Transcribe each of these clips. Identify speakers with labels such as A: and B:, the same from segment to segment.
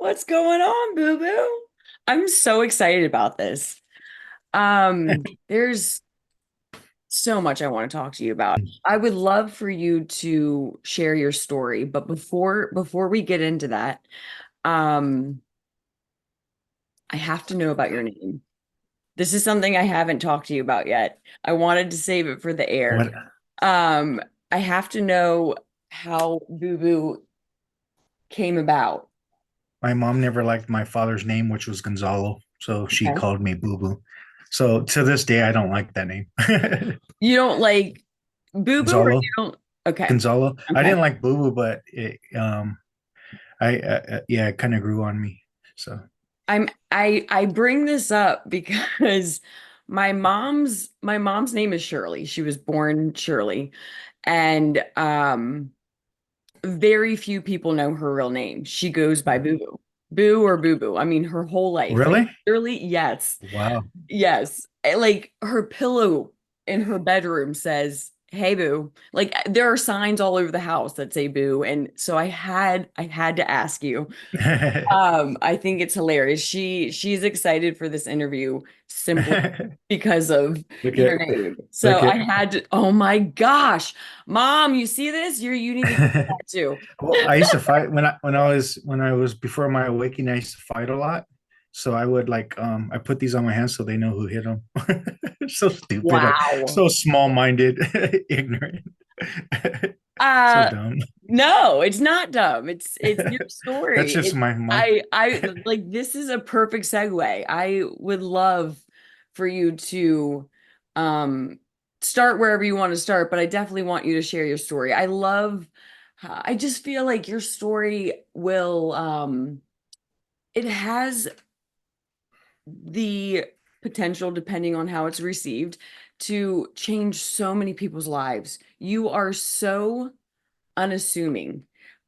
A: What's going on, Boo Boo? I'm so excited about this. There's so much I want to talk to you about. I would love for you to share your story, but before we get into that, um, I have to know about your name. This is something I haven't talked to you about yet. I wanted to save it for the air.
B: What?
A: Um, I have to know how Boo Boo came about.
B: My mom never liked my father's name, which was Gonzalo, so she
A: Okay.
B: called me Boo Boo. So to this day, I don't like that name.
A: You don't like Boo Boo, or you
B: Gonzalo,
A: don't? Okay.
B: Gonzalo. I
A: Okay.
B: didn't like Boo Boo, but yeah, it kind of grew on me. So
A: I bring this up because my mom's name is Shirley. She was born Shirley. And very few people know her real name. She goes by Boo Boo. Boo or Boo Boo. I mean, her whole life. Like
B: really,
A: Shirley, yes.
B: wow.
A: Yes. Like her pillow in her bedroom says, "Hey Boo." Like there are signs all over the house that say Boo. And so I had to ask you. I think it's hilarious. She's excited for this interview simply because of
B: Look
A: your
B: at
A: name. So
B: look
A: I
B: at.
A: had to, oh my gosh, Mom, you see this? You need to get that too.
B: Well, I used to fight when I was before my awakening. I used to fight a lot, so I would I put these on my hands so they know who hit them. So stupid, like
A: Wow.
B: so small-minded, ignorant, so
A: Uh
B: dumb.
A: no, it's not dumb. It's your
B: That's
A: story.
B: just my.
A: I like this is a perfect segue. I would love for you to um start wherever you want to start, but I definitely want you to share your story. I just feel like your story will it has the potential, depending on how it's received, to change so many people's lives. You are so unassuming.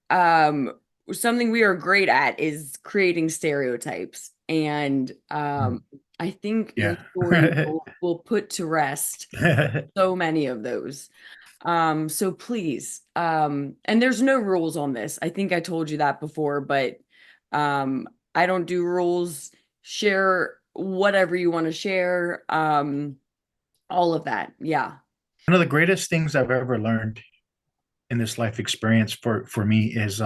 A: Um, Something we are great at is creating stereotypes. And I think your
B: Yeah.
A: story will put to rest so many of those. So please, and there's no rules on this. I think I told you that before, but I don't do rules. Share whatever you want to share. All of that. Yeah.
B: One of the greatest things I've ever learned in this life experience for me is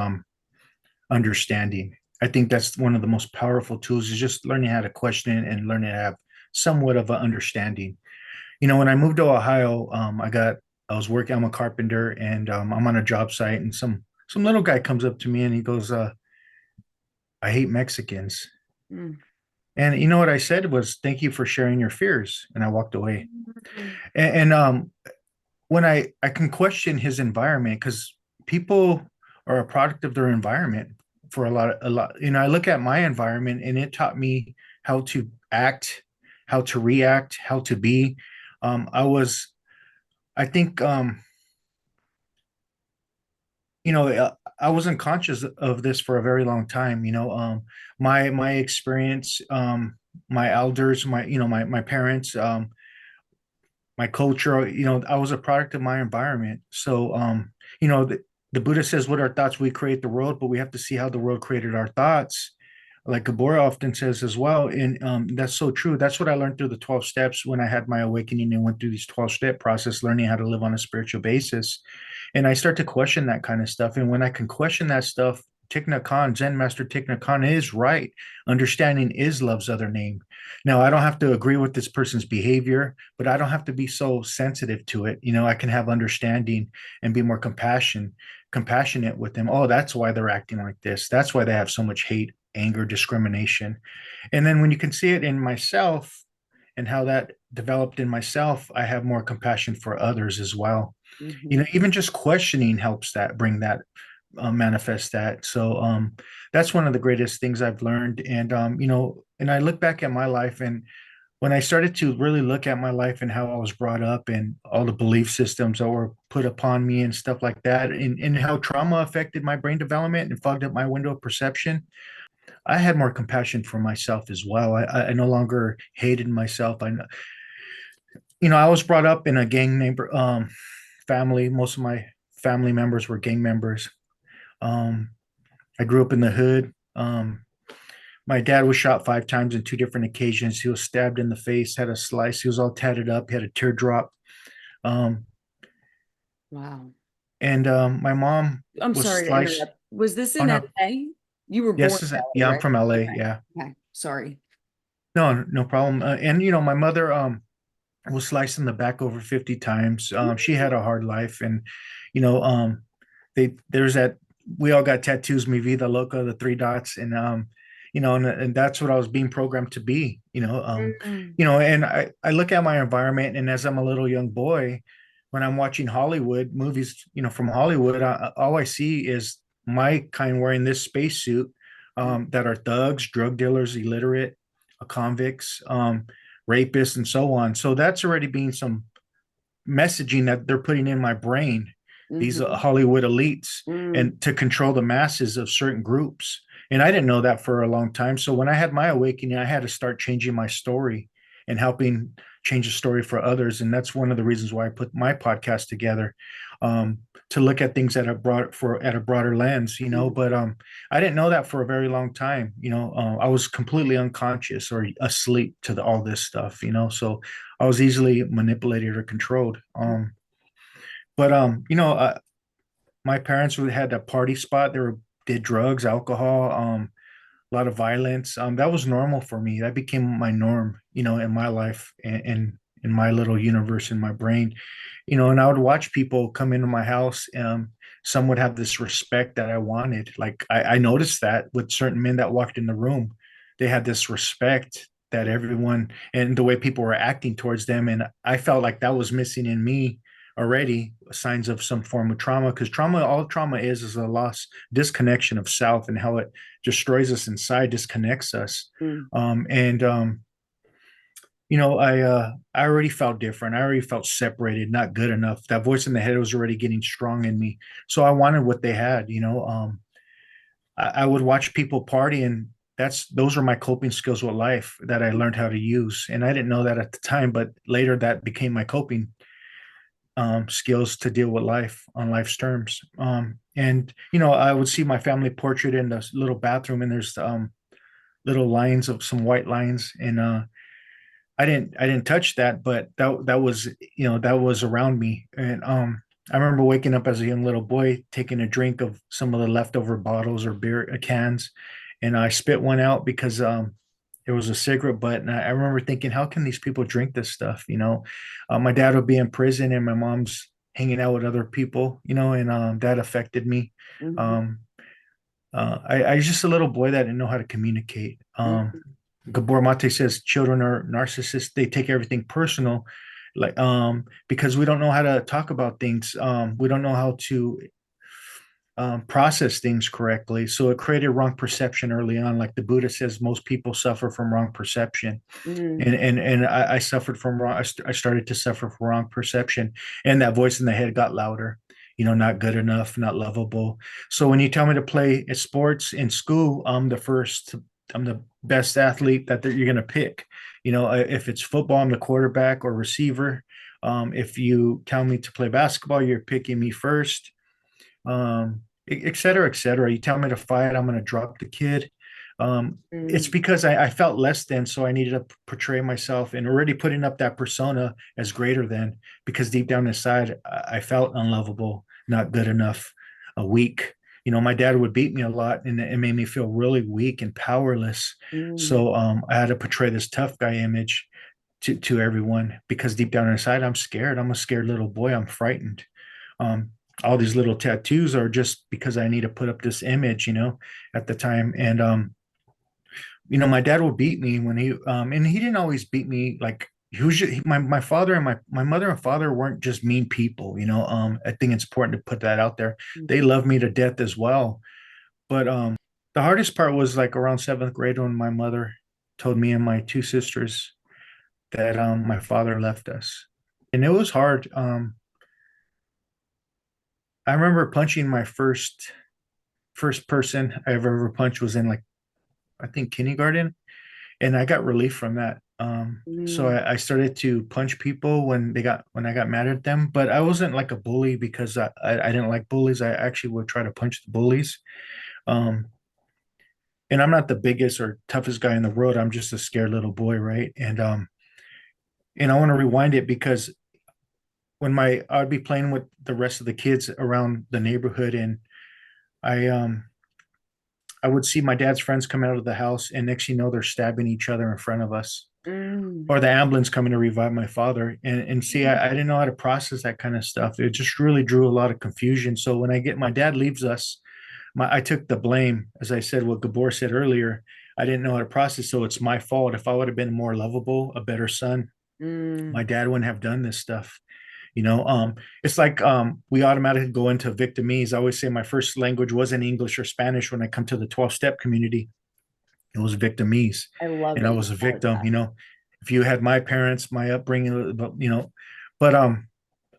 B: understanding. I think that's one of the most powerful tools is just learning how to question it and learning to have somewhat of an understanding. When I moved to Ohio, I was working. I'm a carpenter, and I'm on a job site, and some little guy comes up to me and he goes, "I hate Mexicans."
A: Mm.
B: And you know what I said was, "Thank you for sharing your fears," and I walked away. And when I can question his environment because people are a product of their environment for a lot. I look at my environment and it taught me how to act, how to react, how to be. I was I think I wasn't conscious of this for a very long time. My experience, my elders, my parents, my culture. I was a product of my environment. So the Buddha says, "What our thoughts, we create the world," but we have to see how the world created our thoughts. Like Gabor often says as well, and that's so true. That's what I learned through the 12 steps when I had my awakening and went through these 12-step process, learning how to live on a spiritual basis. And I start to question that kind of stuff. And when I can question that stuff, Thich Nhat Hanh, Zen Master Thich Nhat Hanh is right. Understanding is love's other name. Now, I don't have to agree with this person's behavior, but I don't have to be so sensitive to it. I can have understanding and be more compassionate with them. Oh, that's why they're acting like this. That's why they have so much hate, anger, discrimination. And then when you can see it in myself and how that developed in myself, I have more compassion for others as well.
A: Mhm.
B: Even just questioning helps that bring that manifest that. So that's one of the greatest things I've learned. And I look back at my life, and when I started to really look at my life and how I was brought up and all the belief systems that were put upon me and stuff like that, and how trauma affected my brain development and fogged up my window of perception, I had more compassion for myself as well. I no longer hated myself. I was brought up in a gang neighbor family. Most of my family members were gang members. Um, I grew up in the hood. My dad was shot 5 times in 2 different occasions. He was stabbed in the face, had a slice. He was all tatted up. He had a teardrop. Um,
A: Wow.
B: and my mom
A: I'm
B: was
A: sorry to
B: sliced.
A: interrupt. Was this
B: Oh
A: in
B: no,
A: LA? You were born
B: yes, is
A: in
B: it?
A: LA,
B: Yeah, I'm
A: right?
B: from LA.
A: Okay.
B: Yeah,
A: Okay. Sorry.
B: no, no problem. And my mother was sliced in the back over 50 times. She had a hard life, and you know, there's that we all got tattoos, mi vida loca, the 3 dots, and and that's what I was being programmed to be.
A: Mm,
B: And I look at my environment, and as I'm a little young boy, when I'm watching Hollywood movies, from Hollywood, all I see is my kind wearing this spacesuit,
A: mm,
B: that are thugs, drug dealers, illiterate, convicts, rapists, and so on. So that's already being some messaging that they're putting in my brain, these
A: mhm,
B: Hollywood elites,
A: mm,
B: and to control the masses of certain groups. And I didn't know that for a long time. So when I had my awakening, I had to start changing my story and helping change the story for others. And that's one of the reasons why I put my podcast together, um, to look at things at a broader lens,
A: mm,
B: But I didn't know that for a very long time. I was completely unconscious or asleep to all this stuff. So I was easily manipulated or controlled. But my parents had a party spot. Did drugs, alcohol, a lot of violence. That was normal for me. That became my norm, in my life and in my little universe in my brain. And I would watch people come into my house. Some would have this respect that I wanted. Like I noticed that with certain men that walked in the room, they had this respect that everyone and the way people were acting towards them. And I felt like that was missing in me already, signs of some form of trauma. Because all trauma is a loss, disconnection of self, and how it destroys us inside, disconnects us.
A: mm,
B: And I already felt different. I already felt separated, not good enough. That voice in the head was already getting strong in me. So I wanted what they had. I would watch people party, and those were my coping skills with life that I learned how to use. And I didn't know that at the time, but later that became my coping skills to deal with life on life's terms. And I would see my family portrait in this little bathroom, and there's little lines of some white lines, and I didn't touch that, but that was that was around me. And I remember waking up as a young little boy, taking a drink of some of the leftover bottles or beer cans, and I spit one out because it was a cigarette butt. And I remember thinking, how can these people drink this stuff? My dad would be in prison, and my mom's hanging out with other people, and that affected me.
A: mhm,
B: Um, I was just a little boy that didn't know how to communicate.
A: mhm,
B: Gabor Mate says children are narcissists. They take everything personal, like because we don't know how to talk about things. We don't know how to process things correctly. So it created wrong perception early on. Like the Buddha says, most people suffer from wrong perception,
A: mm,
B: and I suffered from wrong. I started to suffer from wrong perception, and that voice in the head got louder. Not good enough, not lovable. So when you tell me to play sports in school, I'm the best athlete that you're going to pick. If it's football, I'm the quarterback or receiver. If you tell me to play basketball, you're picking me first, et cetera, et cetera. You tell me to fight, I'm going to drop the kid. It's
A: mm,
B: because I felt less than, so I needed to portray myself and already putting up that persona as greater than, because deep down inside, I felt unlovable, not good enough, weak. My dad would beat me a lot, and it made me feel really weak and powerless.
A: mm,
B: So I had to portray this tough guy image to everyone, because deep down inside, I'm scared. I'm a scared little boy. I'm frightened. Um, all these little tattoos are just because I need to put up this image, at the time. And my dad would beat me and he didn't always beat me like he was my father and my mother and father weren't just mean people. I think it's important to put that out there. They
A: mhm,
B: love me to death as well. But the hardest part was like around seventh grade when my mother told me and my two sisters that my father left us, and it was hard. I remember punching my first person I've ever punched was in, like, I think kindergarten, and I got relief from that. So
A: mm,
B: I started to punch people when I got mad at them, but I wasn't like a bully because I didn't like bullies. I actually would try to punch the bullies. Um, and I'm not the biggest or toughest guy in the world. I'm just a scared little boy, right? And I want to rewind it because when I'd be playing with the rest of the kids around the neighborhood, and I um I would see my dad's friends come out of the house, and next you know they're stabbing each other in front of us,
A: Mm.
B: or the ambulance coming to revive my father. And see, I didn't know how to process that kind of stuff. It just really drew a lot of confusion. So when my dad leaves us, I took the blame, as I said, what Gabor said earlier. I didn't know how to process, so it's my fault. If I would have been more lovable, a better son, my
A: Mm.
B: dad wouldn't have done this stuff. It's like we automatically go into victimese. I always say my first language wasn't English or Spanish. When I come to the 12-step community, it was victimese,
A: I love
B: and
A: that
B: I
A: you
B: was a
A: started
B: victim.
A: that.
B: If you had my parents, my upbringing, but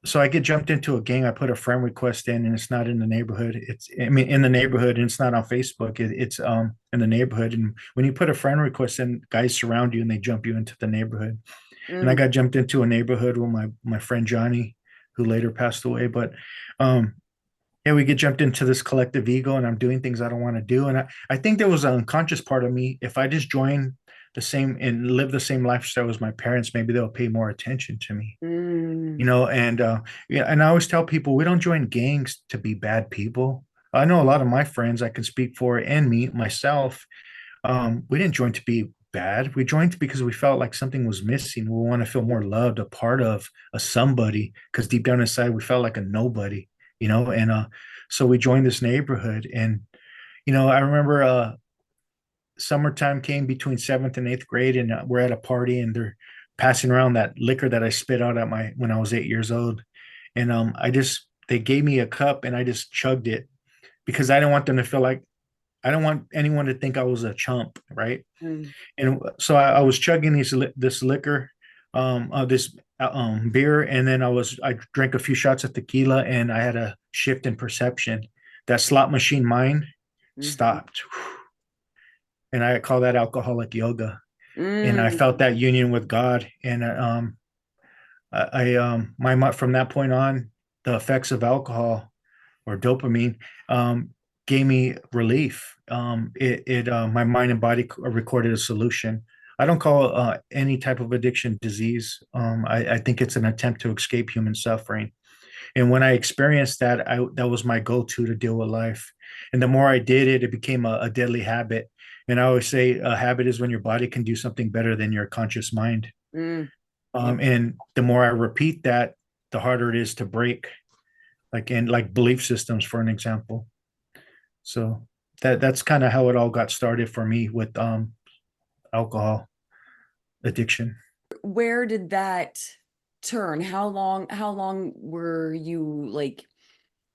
B: so I get jumped into a gang. I put a friend request in, and it's not in the neighborhood. I mean, in the neighborhood, and it's not on Facebook. It's in the neighborhood. And when you put a friend request in, guys surround you and they jump you into the neighborhood. And I
A: Mm.
B: got jumped into a neighborhood with my friend Johnny, who later passed away. But um, yeah, we get jumped into this collective ego, and I'm doing things I don't want to do. And I think there was an unconscious part of me. If I just join the same and live the same lifestyle as my parents, maybe they'll pay more attention to me.
A: Mm.
B: Yeah, and I always tell people we don't join gangs to be bad people. I know a lot of my friends I can speak for, and me myself, we didn't join to be bad. We joined because we felt like something was missing. We want to feel more loved, a part of a somebody, because deep down inside we felt like a nobody, and so we joined this neighborhood. And I remember summertime came between seventh and eighth grade, and we're at a party, and they're passing around that liquor that I spit out at my when I was 8 years old. And I just they gave me a cup, and I just chugged it because I didn't want them to feel like I don't want anyone to think I was a chump, right?
A: Mm.
B: And so I was chugging this liquor, this beer, and then I drank a few shots of tequila, and I had a shift in perception. That slot machine mind
A: Mhm.
B: stopped, and I call that alcoholic yoga. And I felt
A: Mm.
B: that union with God, and my from that point on, the effects of alcohol or dopamine gave me relief. My mind and body recorded a solution. I don't call any type of addiction disease. I think it's an attempt to escape human suffering. And when I experienced that, that was my go-to to deal with life. And the more I did it, it became a deadly habit. And I always say a habit is when your body can do something better than your conscious mind.
A: Mm. Yeah.
B: And the more I repeat that, the harder it is to break. Like belief systems, for an example. So that's kind of how it all got started for me with alcohol addiction.
A: Where did that turn? How long were you like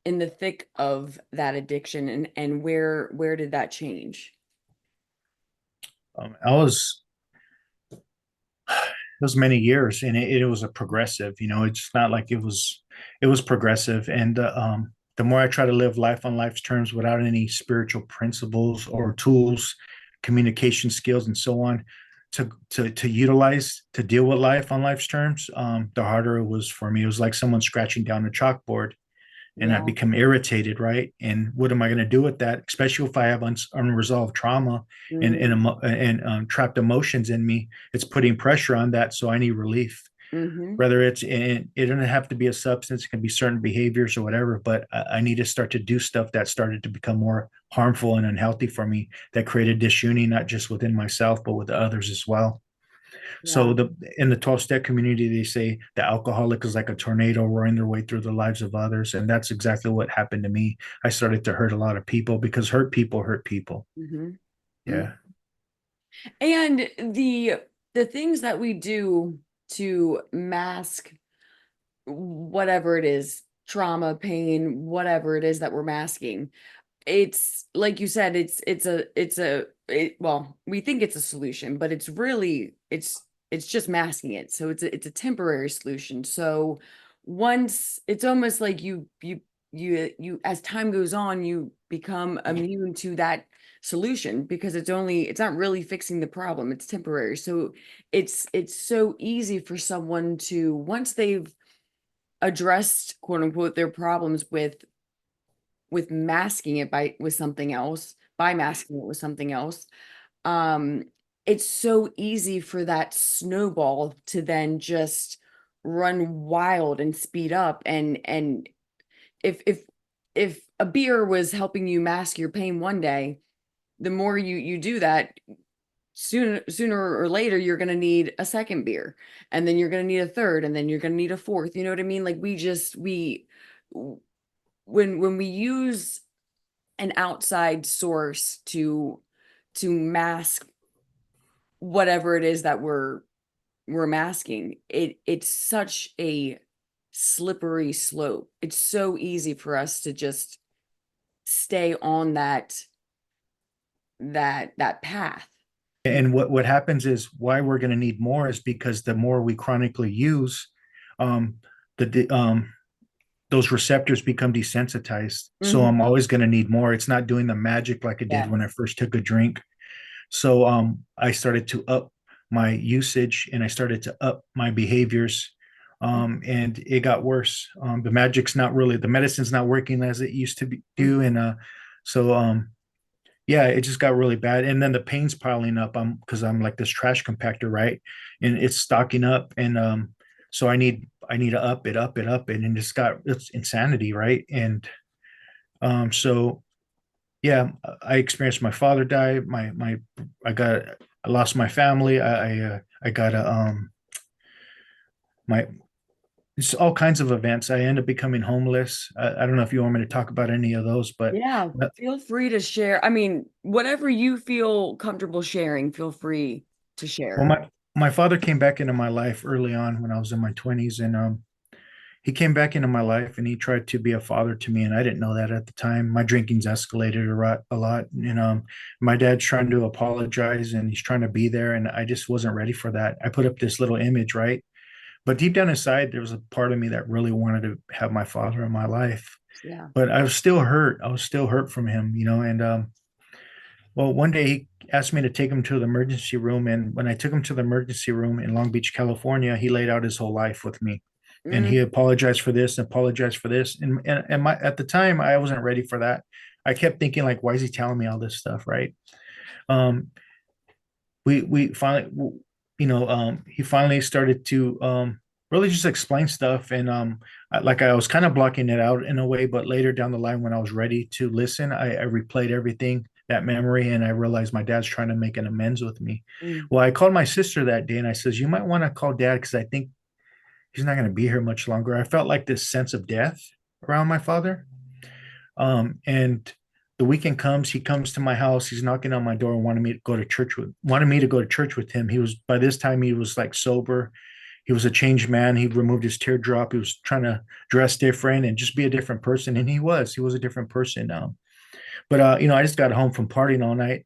A: in the thick of that addiction, and where did that change?
B: I was it was many years, and it was a progressive. It's not like it was progressive. And the more I try to live life on life's terms without any spiritual principles or tools, communication skills, and so on, to utilize to deal with life on life's terms, the harder it was for me. It was like someone scratching down a chalkboard, and I
A: Yeah.
B: become irritated, right? And what am I going to do with that? Especially if I have unresolved trauma
A: Mm.
B: and trapped emotions in me, it's putting pressure on that. So I need relief.
A: Mm-hmm.
B: Whether it doesn't have to be a substance, it can be certain behaviors or whatever. But I need to start to do stuff that started to become more harmful and unhealthy for me. That created disunity, not just within myself, but with others as well.
A: Yeah.
B: So in the 12-step community, they say the alcoholic is like a tornado roaring their way through the lives of others. And that's exactly what happened to me. I started to hurt a lot of people because hurt people hurt people.
A: Mm-hmm.
B: Yeah.
A: And the things that we do to mask whatever it is, trauma, pain, whatever it is that we're masking, it's like you said, well, we think it's a solution, but it's really it's just masking it. So it's a temporary solution. So once it's almost like you as time goes on, you become immune to that solution because it's not really fixing the problem. It's temporary. So it's so easy for someone to, once they've addressed quote unquote their problems with masking it by with something else, by masking it with something else. Um, it's so easy for that snowball to then just run wild and speed up. And if a beer was helping you mask your pain one day, the more you do that, sooner or later you're going to need a second beer, and then you're going to need a third, and then you're going to need a fourth. You know what I mean? Like we when we use an outside source to mask whatever it is that we're masking, it's such a slippery slope. It's so easy for us to just stay on that path.
B: And what happens is why we're going to need more is because the more we chronically use, um, the those receptors become desensitized. So
A: Mhm.
B: I'm always going to need more. It's not doing the magic like it did
A: Yeah.
B: when I first took a drink. So I started to up my usage and I started to up my behaviors. And it got worse. The magic's not really, the medicine's not working as it used to do. And so yeah, it just got really bad. And then the pain's piling up. Because I'm like this trash compactor, right? And it's stocking up. And so I need to up it, up it. And it's insanity, right? And so yeah, I experienced my father die. I lost my family. I got a my it's all kinds of events. I ended up becoming homeless. I don't know if you want me to talk about any of those, but
A: Yeah, feel free to share. I mean, whatever you feel comfortable sharing, feel free to
B: well,
A: share.
B: my father came back into my life early on when I was in my 20s, and he came back into my life and he tried to be a father to me, and I didn't know that at the time. My drinking's escalated a lot, and my dad's trying to apologize and he's trying to be there, and I just wasn't ready for that. I put up this little image, right? But deep down inside, there was a part of me that really wanted to have my father in my life.
A: Yeah.
B: But I was still hurt. I was still hurt from him, and well, one day he asked me to take him to the emergency room. And when I took him to the emergency room in Long Beach, California, he laid out his whole life with me. And
A: Mm,
B: he apologized for this and apologized for this. And at the time, I wasn't ready for that. I kept thinking, like, why is he telling me all this stuff? Right. Um, we finally, he finally started to really just explain stuff. And like I was kind of blocking it out in a way, but later down the line, when I was ready to listen, I replayed everything, that memory, and I realized my dad's trying to make an amends with me.
A: mm,
B: Well, I called my sister that day and I says, you might want to call dad because I think he's not going to be here much longer. I felt like this sense of death around my father. And the weekend comes, he comes to my house, he's knocking on my door and wanted me to go to church with him. He was, by this time, he was like sober. He was a changed man. He removed his teardrop. He was trying to dress different and just be a different person. And he was a different person now. But I just got home from partying all night.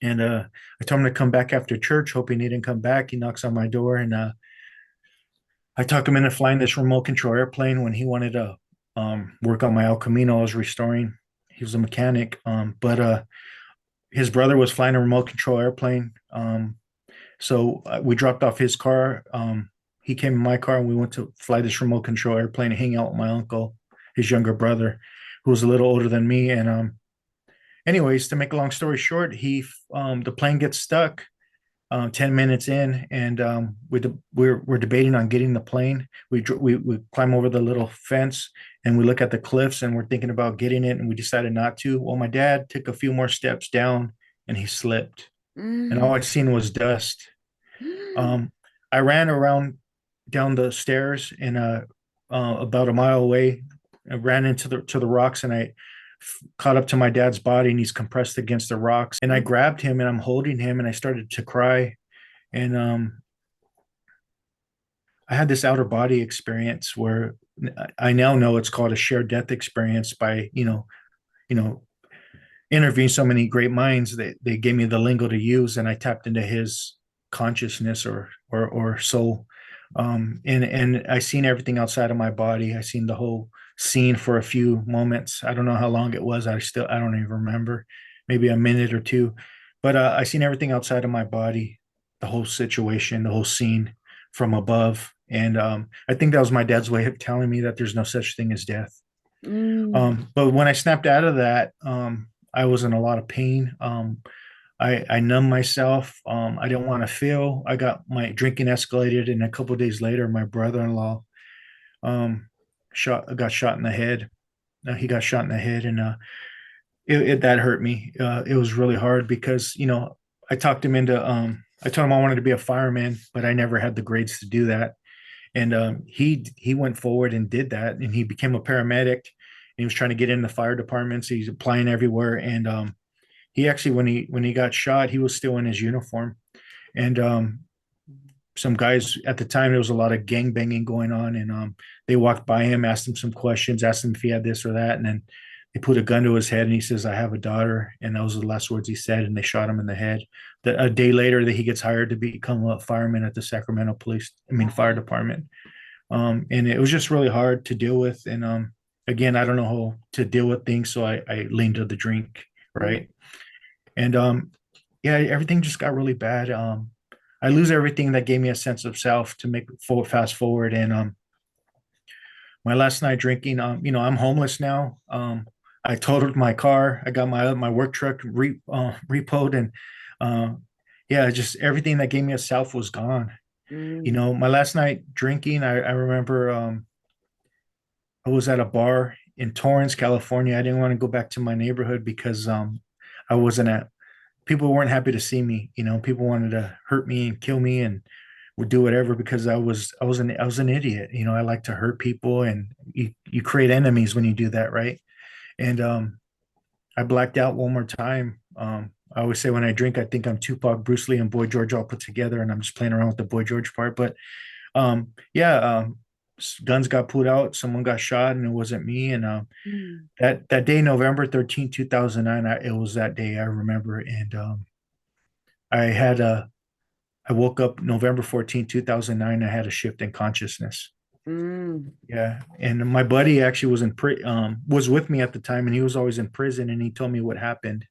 B: And I told him to come back after church, hoping he didn't come back. He knocks on my door, and I talked him into flying this remote control airplane when he wanted to work on my El Camino I was restoring. He was a mechanic, but his brother was flying a remote control airplane. So we dropped off his car. He came in my car, and we went to fly this remote control airplane and hang out with my uncle, his younger brother, who was a little older than me. And anyways, to make a long story short, the plane gets stuck 10 minutes in, and we're debating on getting the plane. We climb over the little fence and we look at the cliffs and we're thinking about getting it, and we decided not to. Well, my dad took a few more steps down and he slipped, and
A: mm,
B: all I seen was dust. um, I ran around down the stairs and about a mile away. I ran into the rocks, and caught up to my dad's body, and he's compressed against the rocks. And I
A: mm,
B: grabbed him and I'm holding him, and I started to cry. And I had this outer body experience where I now know it's called a shared death experience by you know interviewing so many great minds that they gave me the lingo to use, and I tapped into his consciousness or soul. And I seen everything outside of my body. I seen the whole scene for a few moments. I don't know how long it was. I don't even remember. Maybe a minute or two. But I seen everything outside of my body, the whole situation, the whole scene from above. And I think that was my dad's way of telling me that there's no such thing as death.
A: mm,
B: But when I snapped out of that, I was in a lot of pain. I numbed myself. I didn't want to feel. I got my drinking escalated, and a couple of days later, my brother-in-law um, got shot in the head. He got shot in the head, and that hurt me. It was really hard because I talked him into. I told him I wanted to be a fireman, but I never had the grades to do that. And he went forward and did that, and he became a paramedic. And he was trying to get in the fire departments. He's applying everywhere, and he actually when he got shot, he was still in his uniform. And some guys at the time, there was a lot of gang banging going on, and they walked by him, asked him some questions, asked him if he had this or that, and then they put a gun to his head, and he says, "I have a daughter," and those are the last words he said, and they shot him in the head. A day later, that he gets hired to become a fireman at the Sacramento Fire Department. And it was just really hard to deal with. And again, I don't know how to deal with things, so I leaned to the drink,
A: Mm,
B: right? And yeah, everything just got really bad. I lose everything that gave me a sense of self to make fast forward. And my last night drinking, I'm homeless now. I totaled my car. I got my work truck repoed, and uh, yeah, just everything that gave me a self was gone.
A: mm,
B: My last night drinking, I remember I was at a bar in Torrance, California. I didn't want to go back to my neighborhood because I wasn't at people weren't happy to see me. People wanted to hurt me and kill me and would do whatever because I was an idiot. I like to hurt people, and you create enemies when you do that, right? And I blacked out one more time. I always say when I drink, I think I'm Tupac, Bruce Lee, and Boy George all put together, and I'm just playing around with the Boy George part. But yeah, guns got pulled out, someone got shot, and it wasn't me. And
A: mm,
B: that day, November 13th, 2009, it was that day I remember. And I had a I woke up November 14th, 2009. I had a shift in consciousness.
A: mm.
B: Yeah, and my buddy actually was with me at the time, and he was always in prison, and he told me what happened.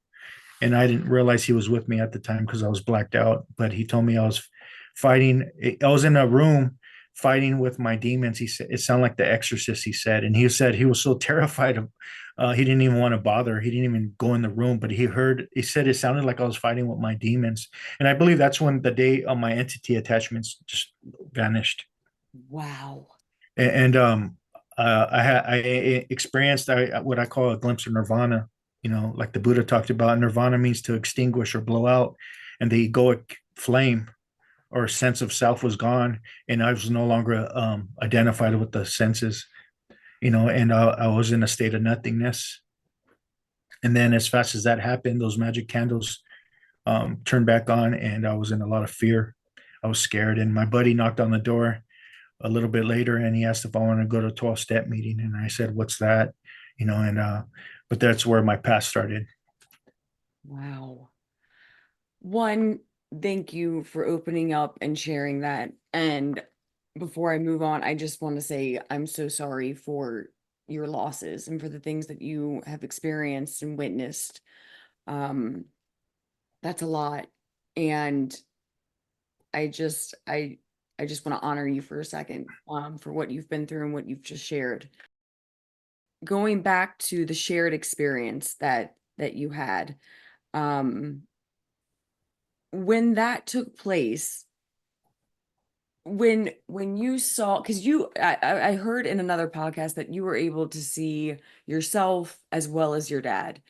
B: And I didn't realize he was with me at the time because I was blacked out. But he told me I was fighting. I was in a room fighting with my demons. He said it sounded like The Exorcist. He said, and he said he was so terrified of. He didn't even want to bother. He didn't even go in the room. But he heard. He said it sounded like I was fighting with my demons. And I believe that's when the day of my entity attachments just vanished.
A: Wow.
B: And I experienced what I call a glimpse of Nirvana. Like the Buddha talked about. Nirvana means to extinguish or blow out, and the egoic flame or sense of self was gone, and I was no longer identified with the senses. And I was in a state of nothingness. And then, as fast as that happened, those magic candles turned back on, and I was in a lot of fear. I was scared, and my buddy knocked on the door a little bit later, and he asked if I wanted to go to a 12-step meeting, and I said, "What's that?" And but that's where my past started.
A: Wow. One, thank you for opening up and sharing that. And before I move on, I just want to say I'm so sorry for your losses and for the things that you have experienced and witnessed. Um, that's a lot. And I just I I just want to honor you for a second, for what you've been through and what you've just shared. Going back to the shared experience that you had, um, when that took place, when you saw, because I heard in another podcast that you were able to see yourself as well as your dad,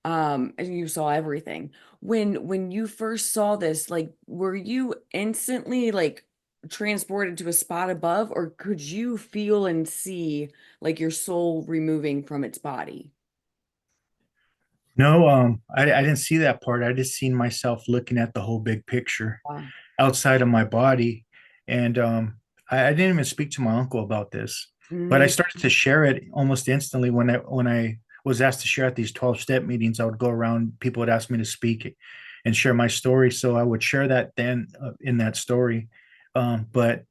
A: and you saw everything. When you first saw this, like, were you instantly like transported to a spot above, or could you feel and see like your soul removing from its body?
B: No, I didn't see that part. I just seen myself looking at the whole big picture
A: Wow.
B: outside of my body. And I didn't even speak to my uncle about this, but I
A: Mm,
B: started to share it almost instantly when I was asked to share at these 12-step meetings. I would go around, people would ask me to speak and share my story. So I would share that then in that story. But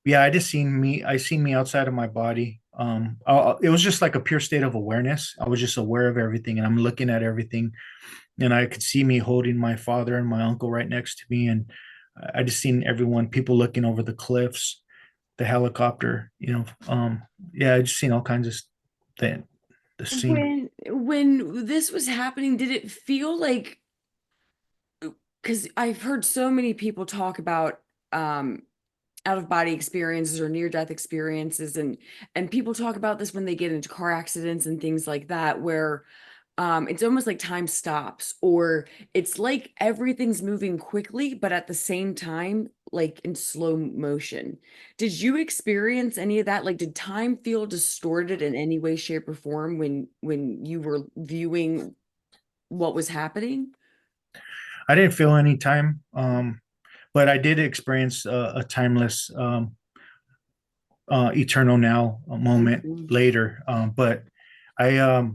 B: yeah, I seen me outside of my body. It was just like a pure state of awareness. I was just aware of everything, and I'm looking at everything, and I could see me holding my father and my uncle right next to me, and I just seen everyone, people looking over the cliffs, the helicopter, yeah, I just seen all kinds of things. the scene.
A: When this was happening, did it feel like, because I've heard so many people talk about um out of body experiences or near death experiences, and people talk about this when they get into car accidents and things like that, where it's almost like time stops, or it's like everything's moving quickly but at the same time like in slow motion. Did you experience any of that? Like, did time feel distorted in any way, shape, or form when you were viewing what was happening?
B: I didn't feel any time, but I did experience a timeless, eternal now moment
A: Mhm.
B: later. But I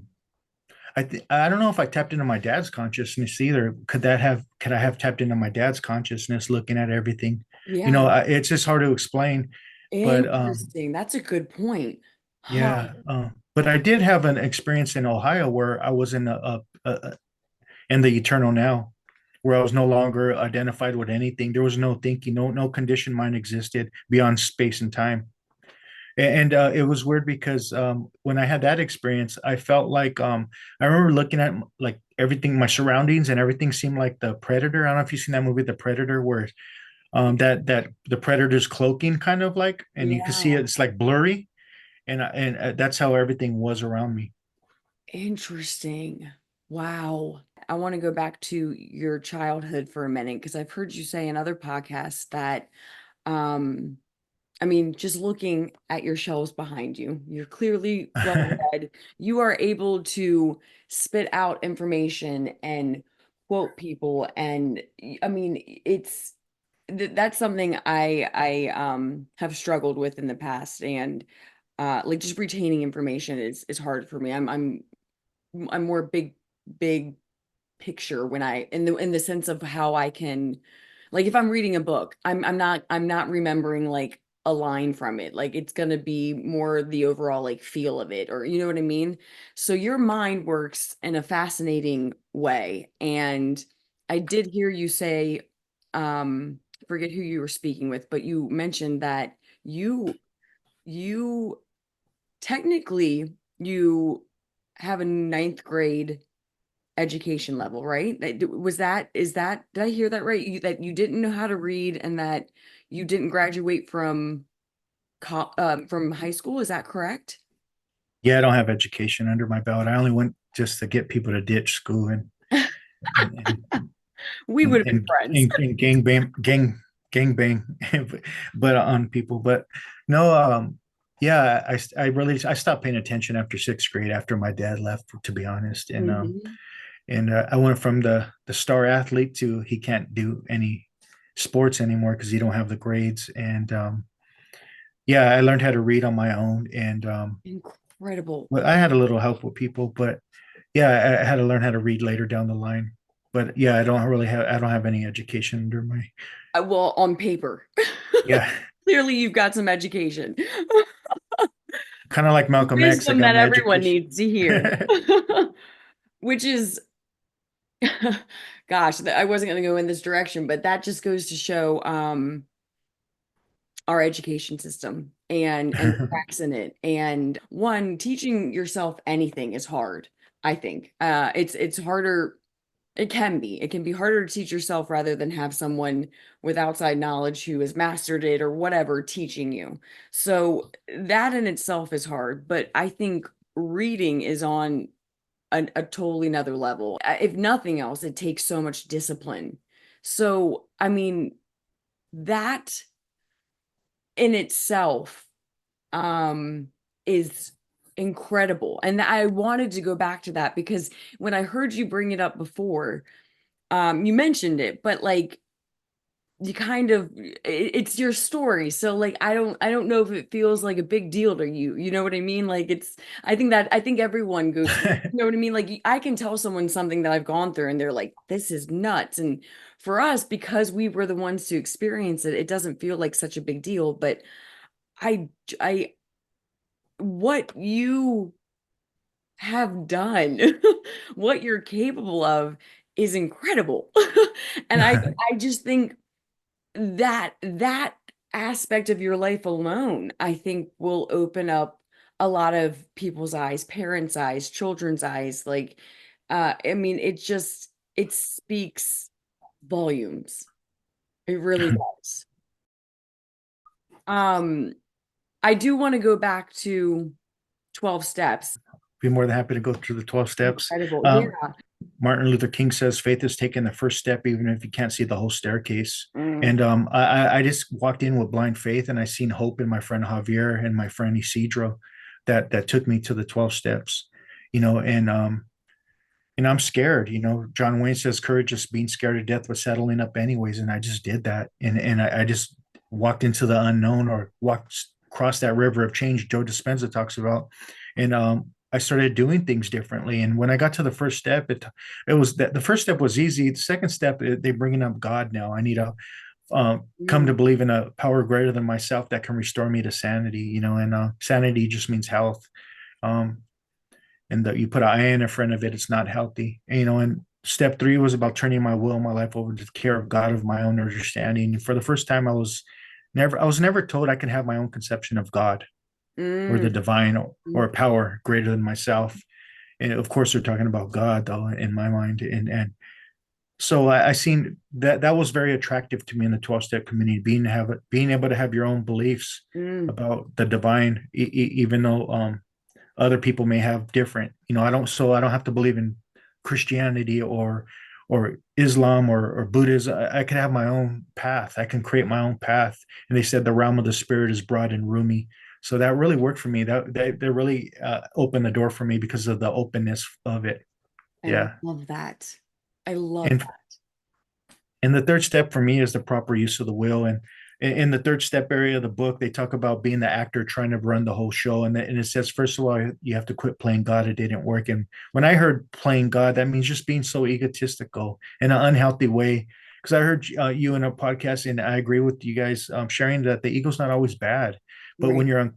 B: I don't know if I tapped into my dad's consciousness either. Could I have tapped into my dad's consciousness, looking at everything?
A: Yeah,
B: It's just hard to explain. But
A: interesting. That's a good point. Huh.
B: yeah, but I did have an experience in Ohio where I was in the eternal now, where I was no longer identified with anything. There was no thinking, no conditioned mind existed beyond space and time. And it was weird because when I had that experience, I felt like I remember looking at like everything, my surroundings, and everything seemed like the Predator. I don't know if you've seen that movie, The Predator, where that the Predator's cloaking kind of like, and you can see
A: Yeah.
B: it's like blurry, and that's how everything was around me.
A: Interesting. Wow. I want to go back to your childhood for a minute because I've heard you say in other podcasts that, um, I mean, just looking at your shelves behind you, you're clearly well read. You are able to spit out information and quote people, and I mean, it's that's something I have struggled with in the past, and like just retaining information is hard for me. I'm more big picture when I in the sense of how I can, like if I'm reading a book, I'm not remembering like a line from it. Like it's gonna be more the overall like feel of it, or you know what I mean? So your mind works in a fascinating way. And I did hear you say, forget who you were speaking with, but you mentioned that you technically you have a ninth grade education level, right? Was that, is that, did I hear that right? That you didn't know how to read and that you didn't graduate from high school. Is that correct?
B: Yeah, I don't have education under my belt. I only went just to get people to ditch school and
A: We would have been friends.
B: and gang bang, but on people. But no, yeah, I really I stopped paying attention after sixth grade after my dad left, to be honest,
A: Mhm.
B: and I went from the star athlete to he can't do any sports anymore because he don't have the grades, and yeah, I learned how to read on my own, and
A: Incredible.
B: well, I had a little help with people, but yeah, I had to learn how to read later down the line. But yeah, I don't have any education under my,
A: Well, on paper.
B: yeah,
A: Clearly, you've got some education.
B: kind of like Malcolm X. I
A: Wisdom
B: got
A: that
B: my
A: everyone
B: education.
A: needs to hear. Which is, gosh, I wasn't going to go in this direction, but that just goes to show our education system and the cracks in it. And one, teaching yourself anything is hard, I think. It's harder. It can be harder to teach yourself rather than have someone with outside knowledge who has mastered it or whatever teaching you. So that in itself is hard, but I think reading is on a totally another level. If nothing else, it takes so much discipline. So, I mean, that in itself um is incredible. And I wanted to go back to that because when I heard you bring it up before, you mentioned it, but like you kind of it's your story. So like I don't know if it feels like a big deal to you. You know what I mean? Like it's I think everyone goes through, you know what I mean? Like I can tell someone something that I've gone through and they're like, this is nuts. And for us, because we were the ones to experience it, it doesn't feel like such a big deal. But I what you have done, what you're capable of is incredible. And I just think that aspect of your life alone, I think will open up a lot of people's eyes, parents' eyes, children's eyes. Like, I mean, it speaks volumes. It really does. Um, I do want to go back to 12 steps.
B: Be more than happy to go through the 12 steps.
A: Incredible. Yeah.
B: Martin Luther King says faith is taking the first step, even if you can't see the whole staircase.
A: Mm,
B: And I just walked in with blind faith, and I seen hope in my friend Javier and my friend Isidro, that took me to the 12 steps, and I'm scared. John Wayne says courage is being scared to death, but settling up anyways. And I just did that, and I just walked into the unknown, or walked across that river of change Joe Dispenza talks about, and I started doing things differently. And when I got to the first step, it was that the first step was easy. The second step, they bringing up God. Now I need to come
A: mm,
B: to believe in a power greater than myself that can restore me to sanity. And sanity just means health. Um, and that you put an I in front of it, it's not healthy. And step three was about turning my will and my life over to the care of God, of my own understanding. And for the first time, I was never told I can have my own conception of God or the
A: mm,
B: divine,
A: mm,
B: or power greater than myself. And of course, they're talking about God, though, in my mind. And so I seen that was very attractive to me in the 12-step community, being able to have your own beliefs
A: mm,
B: about the divine, even though other people may have different. I don't have to believe in Christianity or Islam or Buddhism. I can have my own path. I can create my own path. And they said the realm of the spirit is broad and roomy. So that really worked for me. That really opened the door for me because of the openness of it.
A: I
B: Yeah.
A: love that. I love
B: And
A: that.
B: and the third step for me is the proper use of the will. And in the third step area of the book, they talk about being the actor trying to run the whole show. And it says, first of all, you have to quit playing God. It didn't work. And when I heard playing God, that means just being so egotistical in an unhealthy way. Because I heard you in a podcast, and I agree with you guys sharing that the ego's not always bad. But when
A: Right.
B: you're on,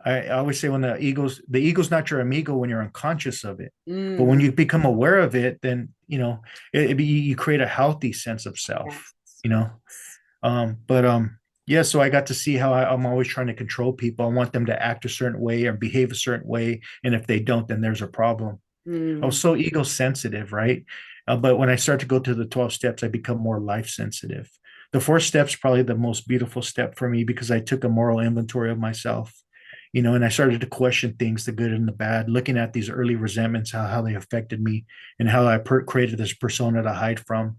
B: I always say when the ego's not your amigo when you're unconscious of it. But when
A: Mm,
B: you become aware of it, then you create a healthy sense of self.
A: yes.
B: You know, but yeah. So I got to see how I'm always trying to control people. I want them to act a certain way or behave a certain way, and if they don't, then there's a problem. I was
A: Mm,
B: so ego sensitive, right? But when I start to go to the 12 steps, I become more life sensitive. The fourth step's probably the most beautiful step for me because I took a moral inventory of myself, and I started to question things, the good and the bad, looking at these early resentments, how they affected me, and how I created this persona to hide from.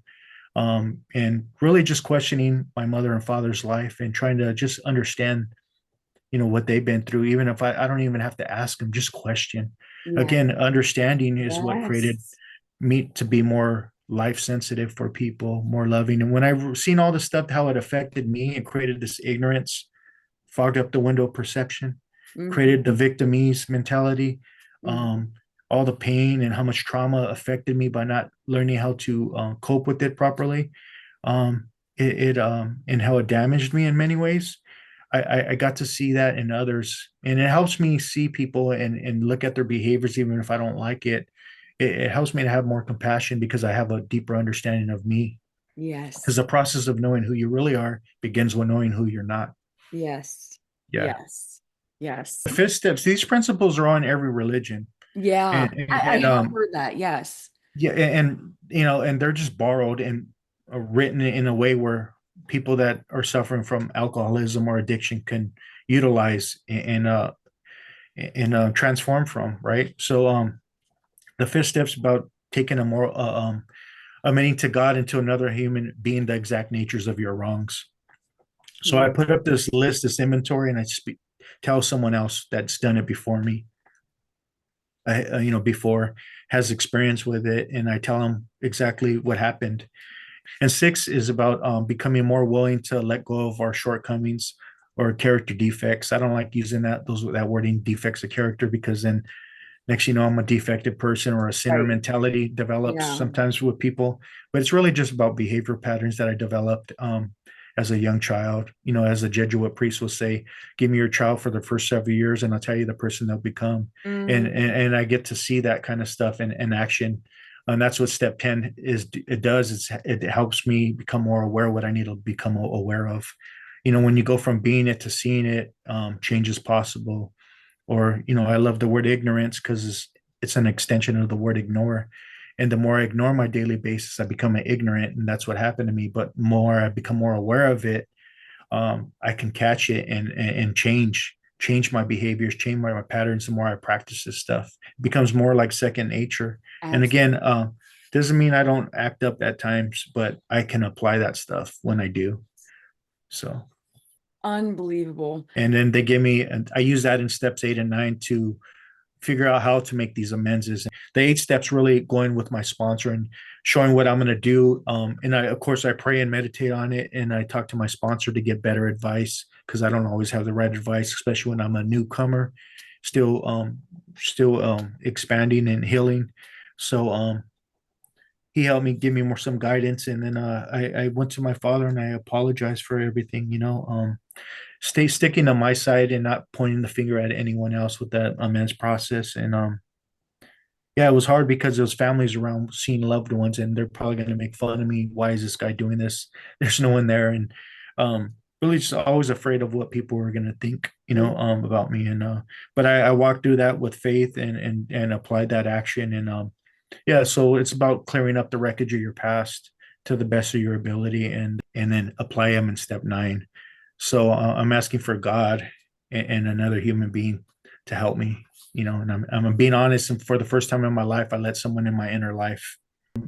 B: And really just questioning my mother and father's life and trying to just understand, what they've been through, even if I don't even have to ask them, just question.
A: yeah.
B: Again, understanding is what created
A: Yes.
B: me to be more life sensitive for people, more loving. And when I've seen all the stuff, how it affected me and created this ignorance, fogged up the window of perception,
A: Mm-hmm.
B: created the victimese mentality,
A: Mm-hmm.
B: um, all the pain and how much trauma affected me by not learning how to cope with it properly, um, and how it damaged me in many ways. I got to see that in others, and it helps me see people and look at their behaviors, even if I don't like it. It helps me to have more compassion because I have a deeper understanding of me. Because
A: Yes.
B: the process of knowing who you really are begins with knowing who you're not.
A: Yes.
B: Yeah.
A: Yes. Yes.
B: The fifth steps, these principles are on every religion.
A: Yeah.
B: And, and,
A: I
B: and
A: have heard that. Yes.
B: yeah, and they're just borrowed and written in a way where people that are suffering from alcoholism or addiction can utilize and transform from, right? So the fifth step's about taking a more admitting to God and to another human being the exact natures of your wrongs. So I
A: Mm,
B: put up this list, this inventory, and tell someone else that's done it before me, before, has experience with it, and I tell them exactly what happened. And six is about becoming more willing to let go of our shortcomings or character defects. I don't like using that wording, defects of character, because then next I'm a defective person, or a sinner
A: right.
B: mentality develops
A: Yeah.
B: sometimes with people. But it's really just about behavior patterns that I developed as a young child. As a Jesuit priest will say, give me your child for the first several years and I'll tell you the person they'll become. and
A: Mm,
B: and, and I get to see that kind of stuff in action. And that's what step 10 is. It does. It helps me become more aware of what I need to become aware of. When you go from being it to seeing it, change is possible. or I love the word ignorance because it's an extension of the word ignore. And the more I ignore my daily basis, I become ignorant, and that's what happened to me. But more I become more aware of it, I can catch it and change my behaviors, change my patterns. The more I practice this stuff, it becomes more like second nature. And
A: Absolutely.
B: again, doesn't mean I don't act up at times, but I can apply that stuff when I do. So,
A: Unbelievable.
B: and then they give me, and I use that in steps 8 and 9 to figure out how to make these amends. The 8 steps really going with my sponsor and showing what I'm going to do. And of course, I pray and meditate on it, and I talk to my sponsor to get better advice because I don't always have the right advice, especially when I'm a newcomer, still expanding and healing. So, he helped me give me some guidance, and then I went to my father and I apologized for everything. Stay sticking to my side and not pointing the finger at anyone else with that amends process. And yeah, it was hard because there was families around seeing loved ones, and they're probably going to make fun of me. Why is this guy doing this? There's no one there, and really just always afraid of what people were going to think, about me. And but I walked through that with faith and applied that action. And yeah, so it's about clearing up the wreckage of your past to the best of your ability, and then apply them in step 9. So I'm asking for God and another human being to help me, and I'm being honest. And for the first time in my life, I let someone in my inner life.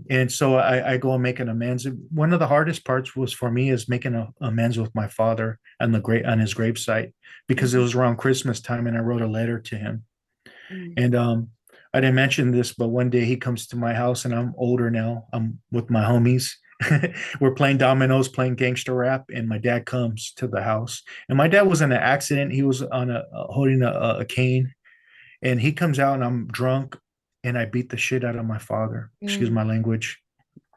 B: And so I go and make an amends. One of the hardest parts was for me is making amends with my father on his gravesite, because it was around Christmas time and I wrote a letter to him.
A: Mhm.
B: And I didn't mention this, but one day he comes to my house, and I'm older now. I'm with my homies. We're playing dominoes, playing gangster rap, and my dad comes to the house. And my dad was in an accident. He was on holding a cane, and he comes out, and I'm drunk, and I beat the shit out of my father. Excuse
A: Mm,
B: my language.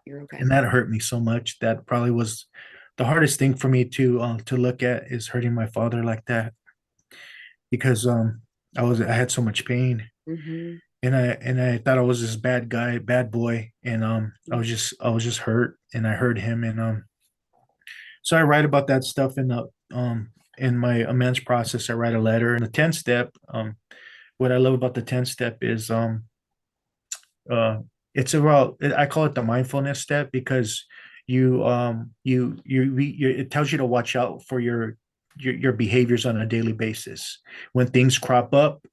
A: you're okay.
B: And that hurt me so much. That probably was the hardest thing for me to look at, is hurting my father like that, because I had so much pain,
A: Hmm.
B: and I thought I was this bad guy, bad boy, and I was just hurt, and I hurt him. And so I write about that stuff in my amends process. I write a letter. And the 10th step, what I love about the 10th step is uh it's about, I call it the mindfulness step, because it tells you to watch out for your behaviors on a daily basis. When things crop up,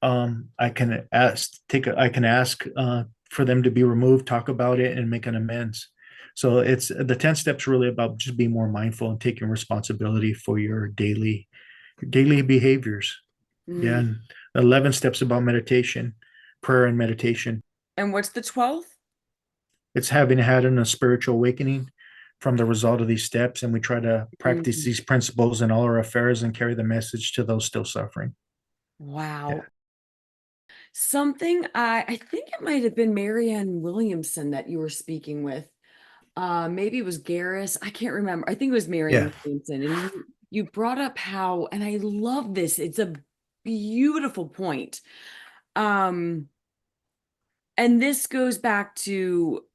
B: I can ask for them to be removed, talk about it, and make an amends. So it's the 10 steps really about just being more mindful and taking responsibility for your daily behaviors. Yeah.
A: Mm.
B: And 11 steps about meditation, prayer and meditation.
A: And what's the 12th?
B: It's having had a spiritual awakening from the result of these steps, and we try to practice
A: Mm.
B: these principles in all our affairs and carry the message to those still suffering. Yeah.
A: Wow. Something I think it might have been Marianne Williamson that you were speaking with. Maybe it was Garris. I can't remember. I think it was
B: Yeah.
A: Marianne Williamson. And you brought up how, and I love this. It's a beautiful point. Um, and this goes back to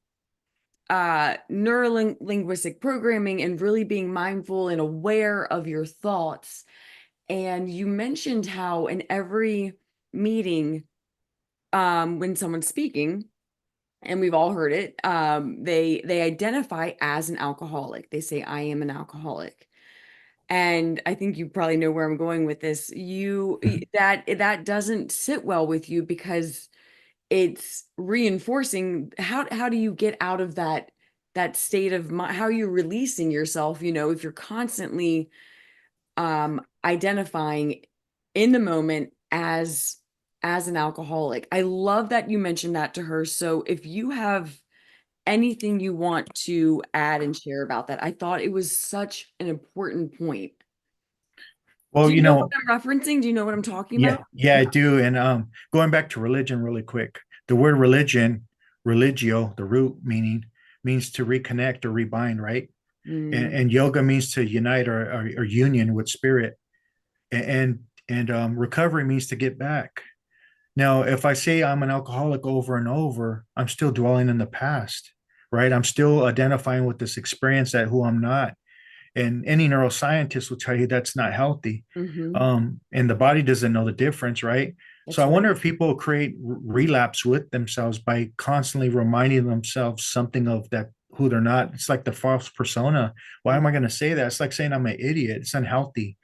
A: neuro-linguistic programming and really being mindful and aware of your thoughts. And you mentioned how in every meeting, when someone's speaking, and we've all heard it, they identify as an alcoholic. They say, I am an alcoholic. And I think you probably know where I'm going with this. That doesn't sit well with you, because it's reinforcing. How do you get out of that state of mind? How are you releasing yourself, if you're constantly identifying in the moment as an alcoholic? I love that you mentioned that to her. So if you have anything you want to add and share about that, I thought it was such an important point.
B: Well,
A: Do you know what I'm referencing? Do you know what I'm talking
B: yeah,
A: about?
B: yeah, I do. And going back to religion really quick, the word religion, religio, the root meaning, means to reconnect or rebind, right? And,
A: Mm,
B: and yoga means to unite or union with spirit. And recovery means to get back. Now, if I say I'm an alcoholic over and over, I'm still dwelling in the past, right? I'm still identifying with this experience that who I'm not. and any neuroscientist will tell you that's not healthy.
A: Mm-hmm.
B: And the body doesn't know the difference, right? So
A: That's
B: I wonder
A: right.
B: if people create relapse with themselves by constantly reminding themselves something of that who they're not. It's like the false persona. Why am I going to say that? It's like saying I'm an idiot. It's unhealthy.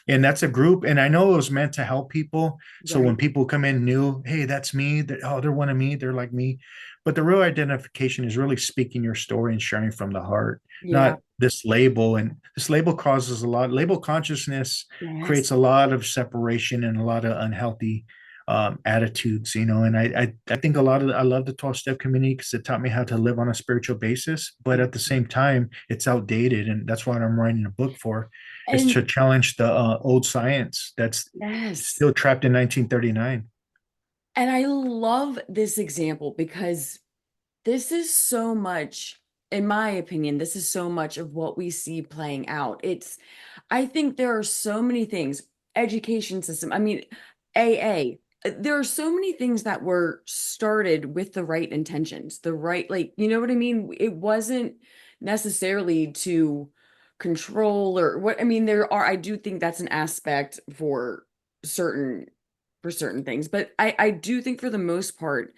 B: And that's a group, and I know it was meant to help people. So when
A: Right.
B: people come in new, hey, that's me, they're one of me, they're like me. But the real identification is really speaking your story and sharing from the heart,
A: Yeah.
B: not this label. And this label causes a lot, label consciousness
A: Yes.
B: creates a lot of separation and a lot of unhealthy attitudes, and I think I love the 12-step community because it taught me how to live on a spiritual basis, but at the same time it's outdated, and that's what I'm writing a book for, is
A: And
B: to challenge the old science that's
A: yes.
B: still trapped in 1939.
A: And I love this example because this is so much, in my opinion, this is so much of what we see playing out. I think there are so many things, education system, I mean, AA, there are so many things that were started with the right intentions, the right, like, you know what I mean? It wasn't necessarily to control or what, I mean, I do think that's an aspect certain, for certain things, but I do think for the most part,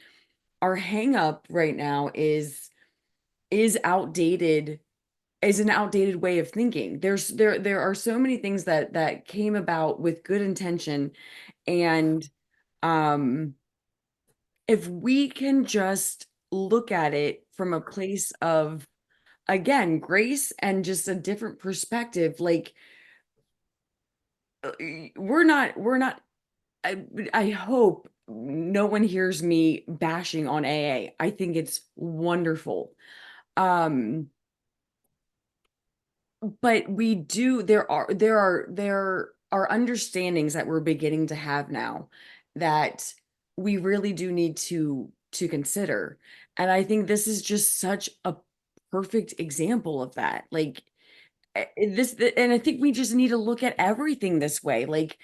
A: our hang up right now is outdated, is an outdated way of thinking. There are so many things that came about with good intention, and um if we can just look at it from a place of, again, grace and just a different perspective, like we're not I, I hope no one hears me bashing on AA. I think it's wonderful. Um, but we do, there are understandings that we're beginning to have now that we really do need to consider. And I think this is just such a perfect example of that. Like and I think we just need to look at everything this way. Like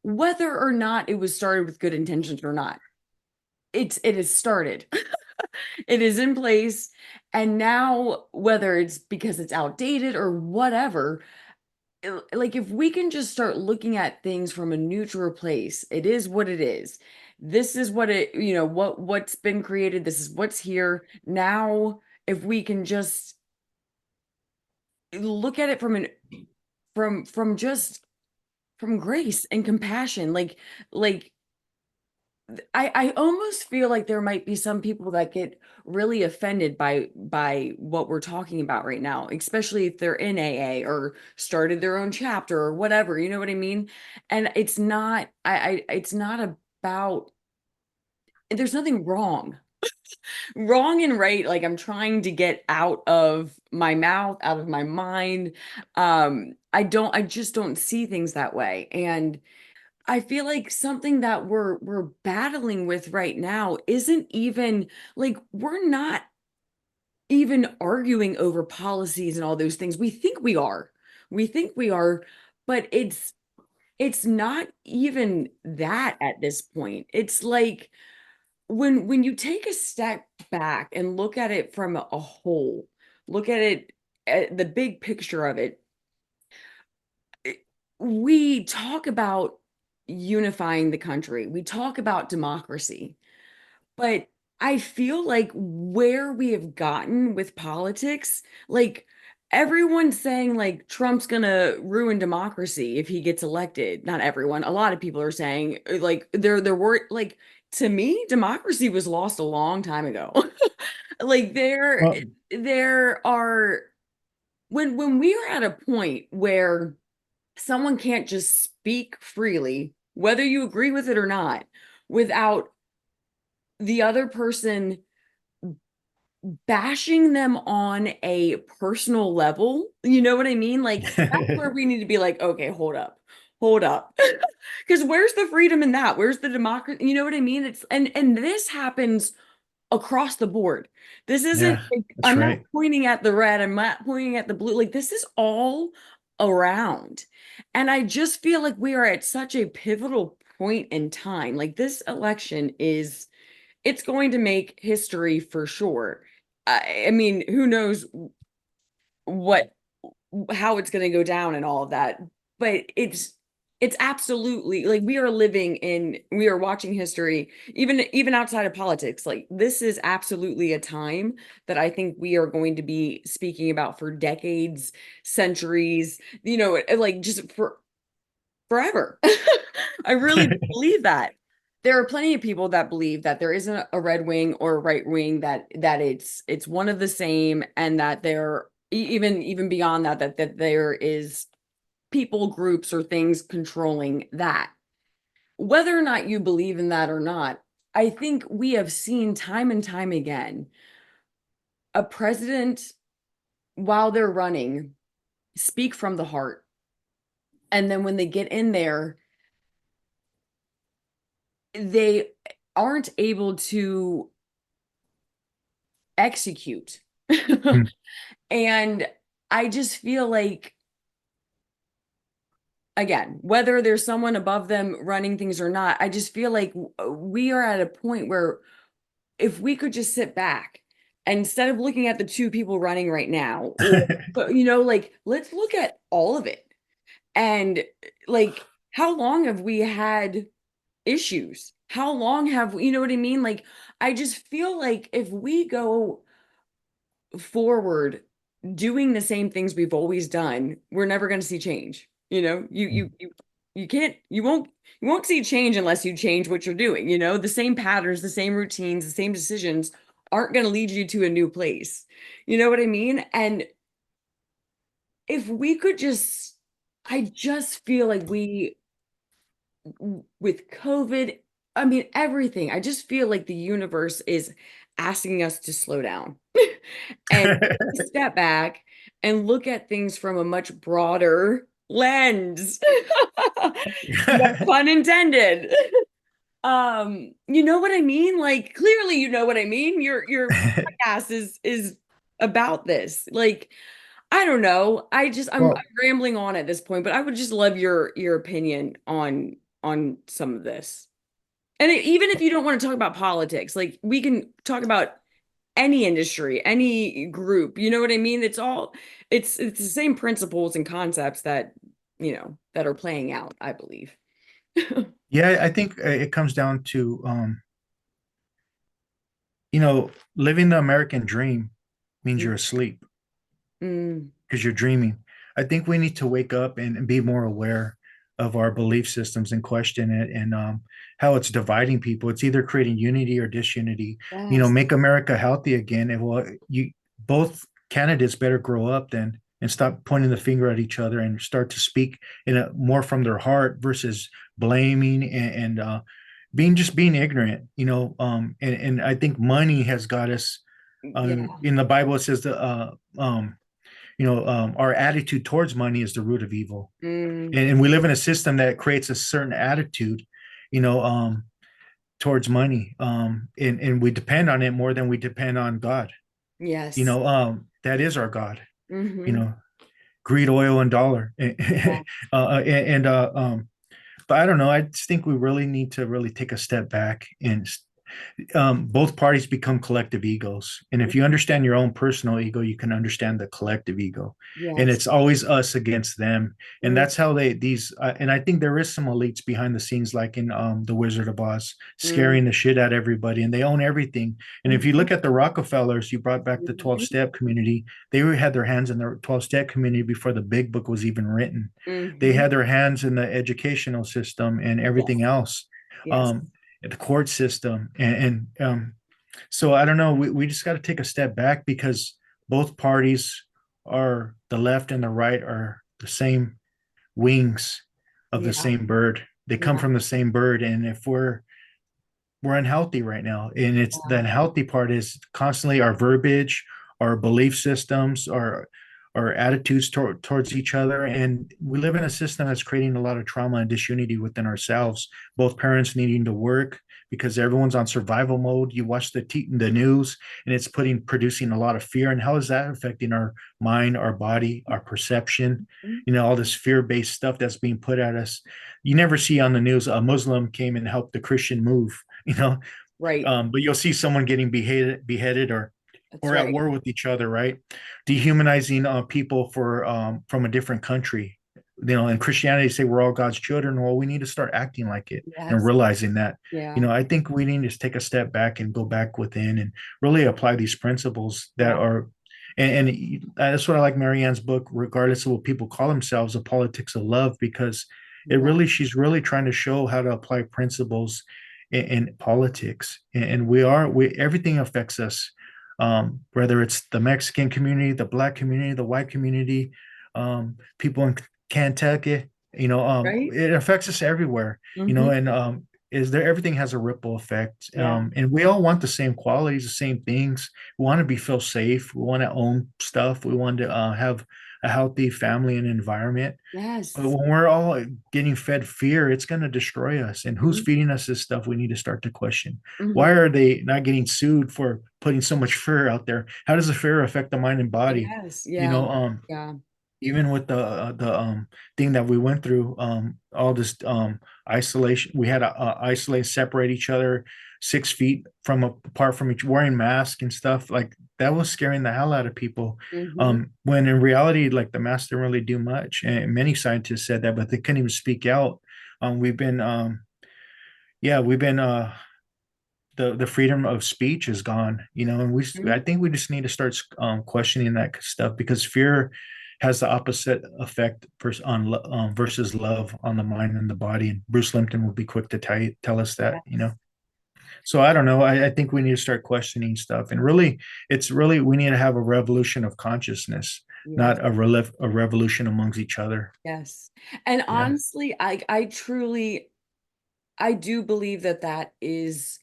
A: whether or not it was started with good intentions or not, it has started. It is in place. And now, whether it's because it's outdated or whatever, like if we can just start looking at things from a neutral place, it is what it is. This is what what's been created. This is what's here. Now, if we can just look at it from just from grace and compassion, like I almost feel like there might be some people that get really offended by what we're talking about right now, especially if they're in AA or started their own chapter or whatever, you know what I mean? And it's not it's not about, there's nothing wrong and right. Like I'm trying to get out of my mouth, out of my mind. I just don't see things that way. And I feel like something that we're battling with right now isn't even, like, we're not even arguing over policies and all those things. We think we are. We think we are, but it's not even that at this point. It's like when you take a step back and look at it from a whole, look at it at the big picture of it, we talk about unifying the country. We talk about democracy. But I feel like where we have gotten with politics, like everyone's saying like Trump's gonna ruin democracy if he gets elected. Not everyone, a lot of people are saying like they're worried. Like to me, democracy was lost a long time ago. Like
B: Well,
A: there are, when we are at a point where someone can't just speak freely, whether you agree with it or not, without the other person bashing them on a personal level. You know what I mean? Like that's where we need to be like, okay, hold up. Hold up. Because where's the freedom in that? Where's the democracy? You know what I mean? It's and this happens across the board. This isn't
B: yeah,
A: like,
B: that's
A: I'm not
B: right.
A: pointing at the red, I'm not pointing at the blue. Like this is all around. And I just feel like we are at such a pivotal point in time. Like this election is, it's going to make history for sure. I mean, who knows what how it's going to go down and all of that. But it's absolutely like we are watching history, even outside of politics. Like this is absolutely a time that I think we are going to be speaking about for decades, centuries, like just for forever. I really believe that. There are plenty of people that believe that there isn't a red wing or a right wing, that it's one of the same, and that there even beyond that there is people groups or things controlling that. Whether or not you believe in that or not, I think we have seen time and time again a president, while they're running, speak from the heart, and then when they get in there, they aren't able to execute.
B: Mm.
A: And I just feel like, again, whether there's someone above them running things or not, I just feel like we are at a point where if we could just sit back, instead of looking at the two people running right now, or, but like, let's look at all of it. And like, how long have we had issues? How long have we, you know what I mean? Like, I just feel like if we go forward doing the same things we've always done, we're never going to see change. You can't, you won't see change unless you change what you're doing. The same patterns, the same routines, the same decisions aren't going to lead you to a new place. You know what I mean? And if we could just, I just feel like with COVID, I mean, everything, I just feel like the universe is asking us to slow down and step back and look at things from a much broader lens. No pun intended. You know what I mean? Like clearly you know what I mean. Your podcast is about this. Like, I don't know. I'm
B: Well,
A: rambling on at this point, but I would just love your opinion on some of this. And even if you don't want to talk about politics, like we can talk about any industry, any group. You know what I mean? It's the same principles and concepts that are playing out, I believe.
B: yeah, I think it comes down to living the American dream means you're asleep
A: Mm,
B: because you're dreaming. I think we need to wake up and be more aware of our belief systems and question it, and how it's dividing people. It's either creating unity or disunity.
A: yes.
B: Make America healthy again. And well, you both candidates better grow up then and stop pointing the finger at each other and start to speak in a more from their heart versus blaming and being ignorant. And I think money has got us.
A: Yeah.
B: In the Bible, it says our attitude towards money is the root of evil,
A: Mm,
B: and we live in a system that creates a certain attitude, you know, towards money, and we depend on it more than we depend on God.
A: yes.
B: That is our God. You
A: Hmm.
B: know, greed, oil, and dollar,
A: Yeah.
B: but I don't know. I just think we really need to really take a step back and both parties become collective egos. And if you understand your own personal ego, you can understand the collective ego. And
A: Yes.
B: it's always us against them. And
A: Mm,
B: that's how and I think there is some elites behind the scenes, like in The Wizard of Oz,
A: mm,
B: scaring the shit out of everybody, and they own everything. And if you
A: mhm,
B: look at the Rockefellers, you brought back the 12
A: mhm,
B: step community. They had their hands in the 12 step community before the big book was even written. They
A: mhm.
B: had their hands in the educational system and everything
A: Yes.
B: else.
A: Yes.
B: Um, the court system and so I don't know, we just got to take a step back because both parties, are the left and the right, are the same wings of the
A: Yeah.
B: same bird. They come
A: Yeah.
B: from the same bird, and if we're unhealthy right now, and it's the
A: Yeah.
B: unhealthy part is constantly our verbiage, our belief systems, our attitudes towards each other. And we live in a system that's creating a lot of trauma and disunity within ourselves, both parents needing to work because everyone's on survival mode. You watch the news, and it's producing a lot of fear. And how is that affecting our mind, our body, our perception?
A: Mhm.
B: All this fear-based stuff that's being put at us. You never see on the news a Muslim came and helped the Christian move. you know
A: Right.
B: but you'll see someone getting beheaded or
A: That's
B: or at
A: right.
B: war with each other, right? Dehumanizing people for from a different country. You know, in Christianity, they say we're all God's children. Well, we need to start acting like it and
A: Yes.
B: realizing that. You
A: Yeah.
B: know, I think we need to take a step back and go back within and really apply these principles that
A: Yeah.
B: are. And that's what I like Marianne's book, regardless of what people call themselves, The Politics of Love, because it
A: Yeah.
B: really, she's really trying to show how to apply principles in politics. And we everything affects us, whether it's the Mexican community, the Black community, the white community, people in Kentucky,
A: Right.
B: it affects us everywhere,
A: Hmm.
B: and is there everything has a ripple effect.
A: Yeah.
B: And we all want the same qualities, the same things. We want to be feel safe. We want to own stuff. We want to have a healthy family and environment. But
A: Yes.
B: when we're all getting fed fear, it's going to destroy us. And who's feeding us this stuff? We need to start to question. Why
A: Hmm.
B: are they not getting sued for putting so much fear out there? How does the fear affect the mind and body?
A: Yes.
B: You
A: Yeah.
B: know,
A: Yeah.
B: even with the thing that we went through, all this isolation, we had to isolate, separate each other 6 feet from apart from each, wearing masks and stuff like that was scaring the hell out of people.
A: Hmm.
B: When in reality, like the masks didn't really do much, and many scientists said that, but they couldn't even speak out. We've been yeah, we've been the freedom of speech is gone, and I think we just need to start questioning that stuff, because fear has the opposite effect versus love on the mind and the body. And Bruce Limpton will be quick to tell us that.
A: Yes.
B: So I don't know. I think we need to start questioning stuff, and really, it's really we need to have a revolution of consciousness,
A: Yes.
B: not a revolution amongst each other.
A: Yes. And
B: Yeah.
A: honestly, I truly, I do believe that that is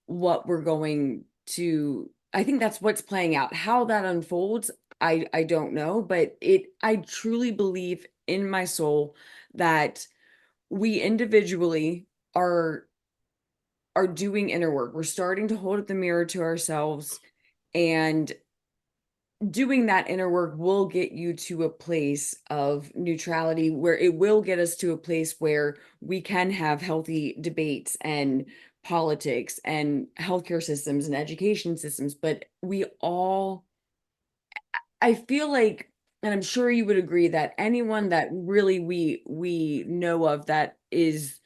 A: what we're going to, I think that's what's playing out. How that unfolds, I don't know, but I truly believe in my soul that we individually are are doing inner work. We're starting to hold up the mirror to ourselves, and doing that inner work will get you to a place of neutrality, where it will get us to a place where we can have healthy debates and politics and healthcare systems and education systems. But we all, I feel like, and I'm sure you would agree, that anyone that really we know of that is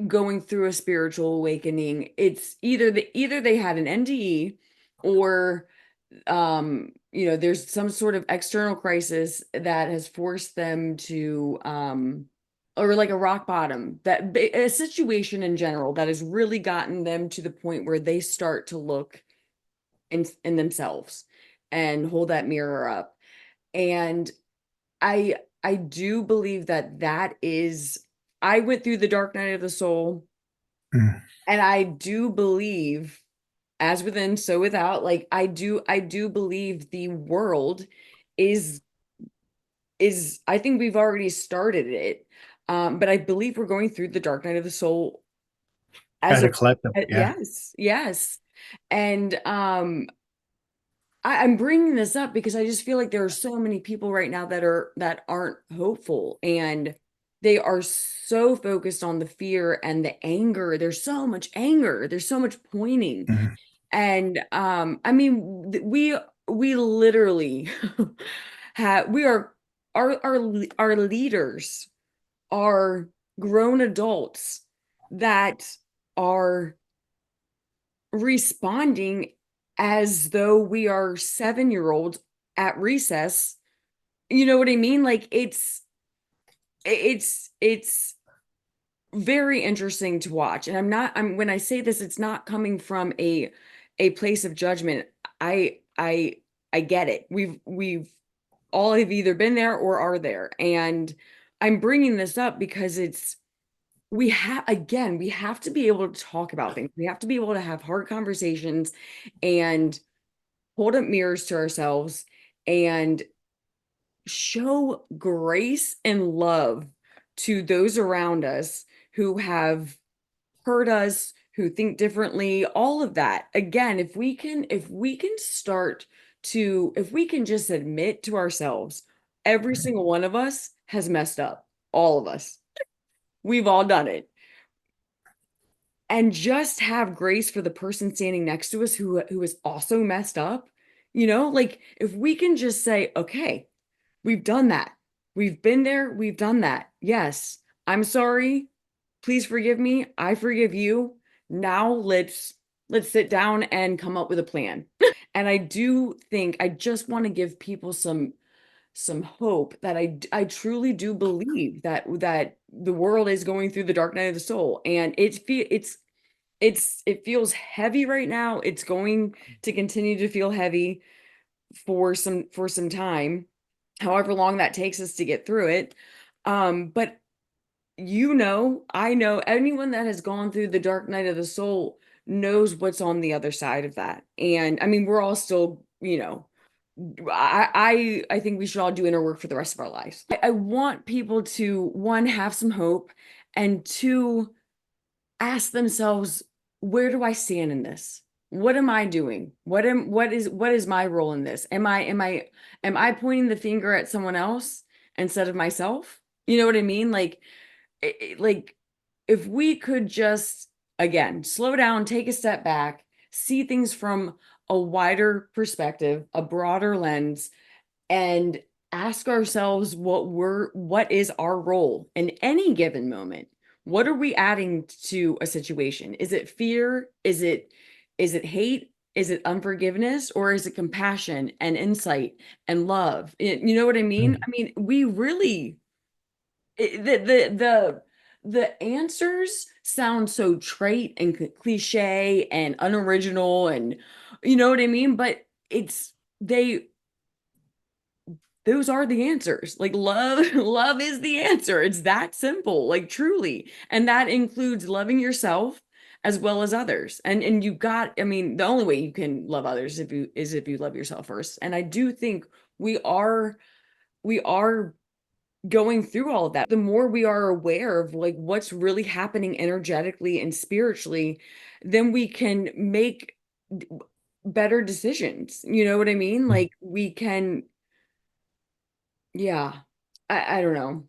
A: going through a spiritual awakening, it's either they had an NDE, or there's some sort of external crisis that has forced them to or like a rock bottom, that a situation in general that has really gotten them to the point where they start to look in themselves and hold that mirror up. And I do believe that that is, I went through the dark night of the soul,
B: Mm.
A: and I do believe, as within so without, like I do believe the world is I think we've already started it. But I believe we're going through the dark night of the soul as
B: At
A: a,
B: a collective, yeah.
A: yes, yes. And I'm bringing this up because I just feel like there are so many people right now that aren't hopeful, and they are so focused on the fear and the anger. There's so much anger. There's so much pointing.
B: Mhm.
A: And I mean, we literally have we are our leaders are grown adults that are responding as though we are 7-year-olds at recess. You know what I mean? Like it's very interesting to watch. And I'm when I say this, it's not coming from a place of judgment. I get it. We've all have either been there or are there. And I'm bringing this up because it's, we have to be able to talk about things. We have to be able to have hard conversations and hold up mirrors to ourselves and show grace and love to those around us who have hurt us, who think differently, all of that. Again, if we can start to, if we can just admit to ourselves, every single one of us has messed up. All of us. We've all done it. and just have grace for the person standing next to us who is also messed up. Like if we can just say, okay, we've done that. We've been there, we've done that. Yes, I'm sorry. Please forgive me. I forgive you. Now let's sit down and come up with a plan. And I do think I just want to give people some hope that I truly do believe that the world is going through the dark night of the soul, and it feels heavy right now. It's going to continue to feel heavy for some time, however long that takes us to get through it. But I know anyone that has gone through the dark night of the soul knows what's on the other side of that. And I mean, we're all still, I think we should all do inner work for the rest of our lives. I want people to, one, have some hope, and two, ask themselves, where do I stand in this? What am I doing? What is my role in this? Am I pointing the finger at someone else instead of myself? You know what I mean? Like if we could just, again, slow down, take a step back, see things from a wider perspective, a broader lens, and ask ourselves what is our role in any given moment. What are we adding to a situation? Is it fear? Is it hate? Is it unforgiveness, or is it compassion and insight and love? You know what I mean? I mean, we really the answers sound so trite and cliche and unoriginal, and you know what I mean? But they those are the answers. Like love, love is the answer. It's that simple, like truly. And that includes loving yourself as well as others. And I mean, the only way you can love others if you love yourself first. And I do think we are going through all of that. The more we are aware of like what's really happening energetically and spiritually, then we can make better decisions. You know what I mean? Like we can, yeah. I don't know.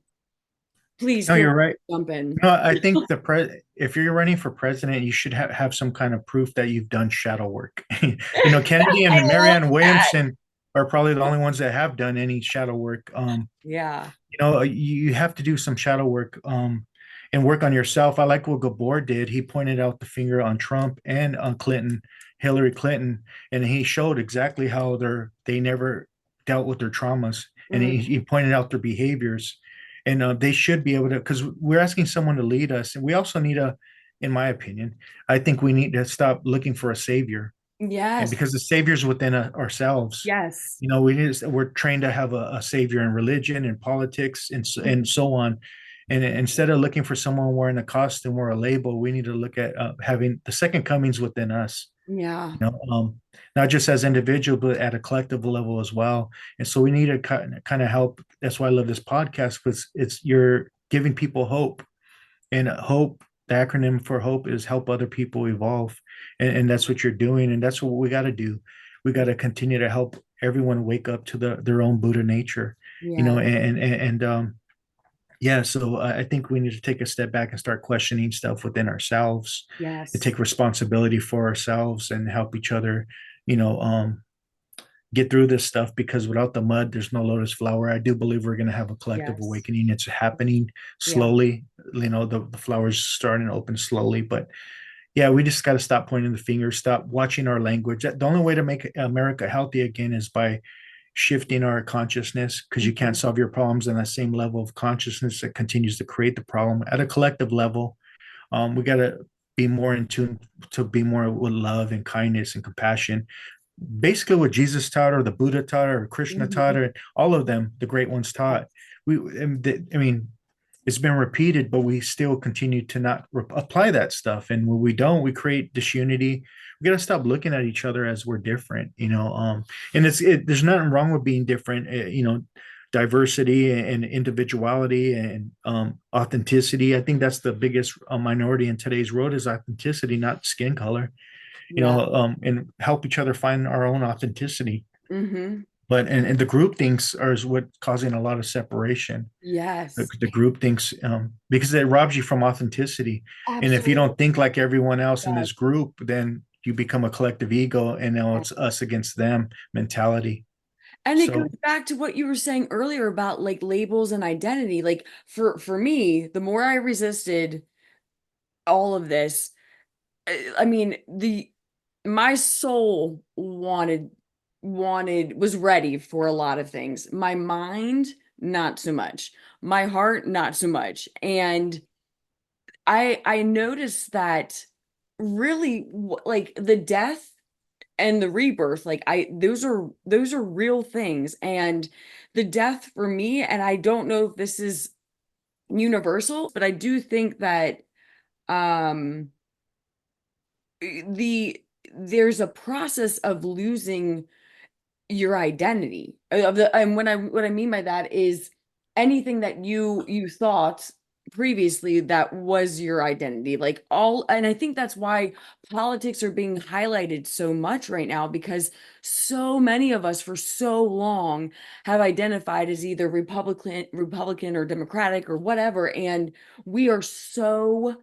A: Please
B: No,
A: feel
B: you're
A: free
B: right.
A: to jump in.
B: No, I think if you're running for president, you should have some kind of proof that you've done shadow work. Kennedy
A: I
B: and
A: love
B: Marianne
A: that.
B: Williamson are probably the only ones that have done any shadow work.
A: Yeah.
B: You have to do some shadow work, and work on yourself. I like what Gabor did. He pointed out the finger on Trump and on Clinton, Hillary Clinton, and he showed exactly how they never dealt with their traumas, and
A: Mm,
B: he pointed out their behaviors, and they should be able to, because we're asking someone to lead us, and we also need in my opinion, I think we need to stop looking for a savior, and
A: yes.
B: because the savior's within ourselves.
A: Yes.
B: We're trained to have a savior in religion and politics and so on, and instead of looking for someone wearing a costume or a label, we need to look at having the second comings within us,
A: Yeah.
B: not just as individual but at a collective level as well. And so we need to kind of help. That's why I love this podcast, because you're giving people hope, and hope, the acronym for hope is help other people evolve. And that's what you're doing. And that's what we got to do. We got to continue to help everyone wake up to their own Buddha nature,
A: Yeah.
B: yeah. So I think we need to take a step back and start questioning stuff within ourselves, and
A: Yes.
B: take responsibility for ourselves and help each other, you know, get through this stuff, because without the mud, there's no lotus flower. I do believe we're going to have a collective
A: Yes.
B: awakening. It's happening
A: Yeah.
B: slowly. The flowers starting to open slowly, but yeah, we just got to stop pointing the finger, stop watching our language. The only way to make America healthy again is by shifting our consciousness, because you can't
A: Mhm.
B: solve your problems on that same level of consciousness that continues to create the problem at a collective level. We got to be more in tune, to be more with love and kindness and compassion, basically what Jesus taught, or the Buddha taught, or Krishna taught,
A: Mhm.
B: or all of them, the great ones taught.
A: Yes.
B: I mean, it's been repeated, but we still continue to not apply that stuff. And when we don't, we create disunity. We got to stop looking at each other as we're different, and there's nothing wrong with being different, diversity and individuality and authenticity. I think that's the biggest minority in today's world, is authenticity, not skin color,
A: Yeah.
B: and help each other find our own authenticity.
A: Hmm.
B: But and the group thinks are is what causing a lot of separation. The,
A: Yes,
B: the group thinks because it robs you from authenticity. And if you
A: absolutely.
B: don't think like everyone else in
A: Yes.
B: this group, then you become a collective ego, and now it's us against them mentality.
A: And it goes
B: So,
A: back to what you were saying earlier about like labels and identity. Like for me, the more I resisted all of this, I mean, the my soul was ready for a lot of things. My mind, not so much. My heart, not so much. And I noticed that really like the death and the rebirth, like I those are real things. And the death for me, and I don't know if this is universal, but I do think that um the there's a process of losing your identity of the and what I mean by that is anything that you thought previously that was your identity, like all. And I think that's why politics are being highlighted so much right now, because so many of us for so long have identified as either Republican or Democratic or whatever, and we are so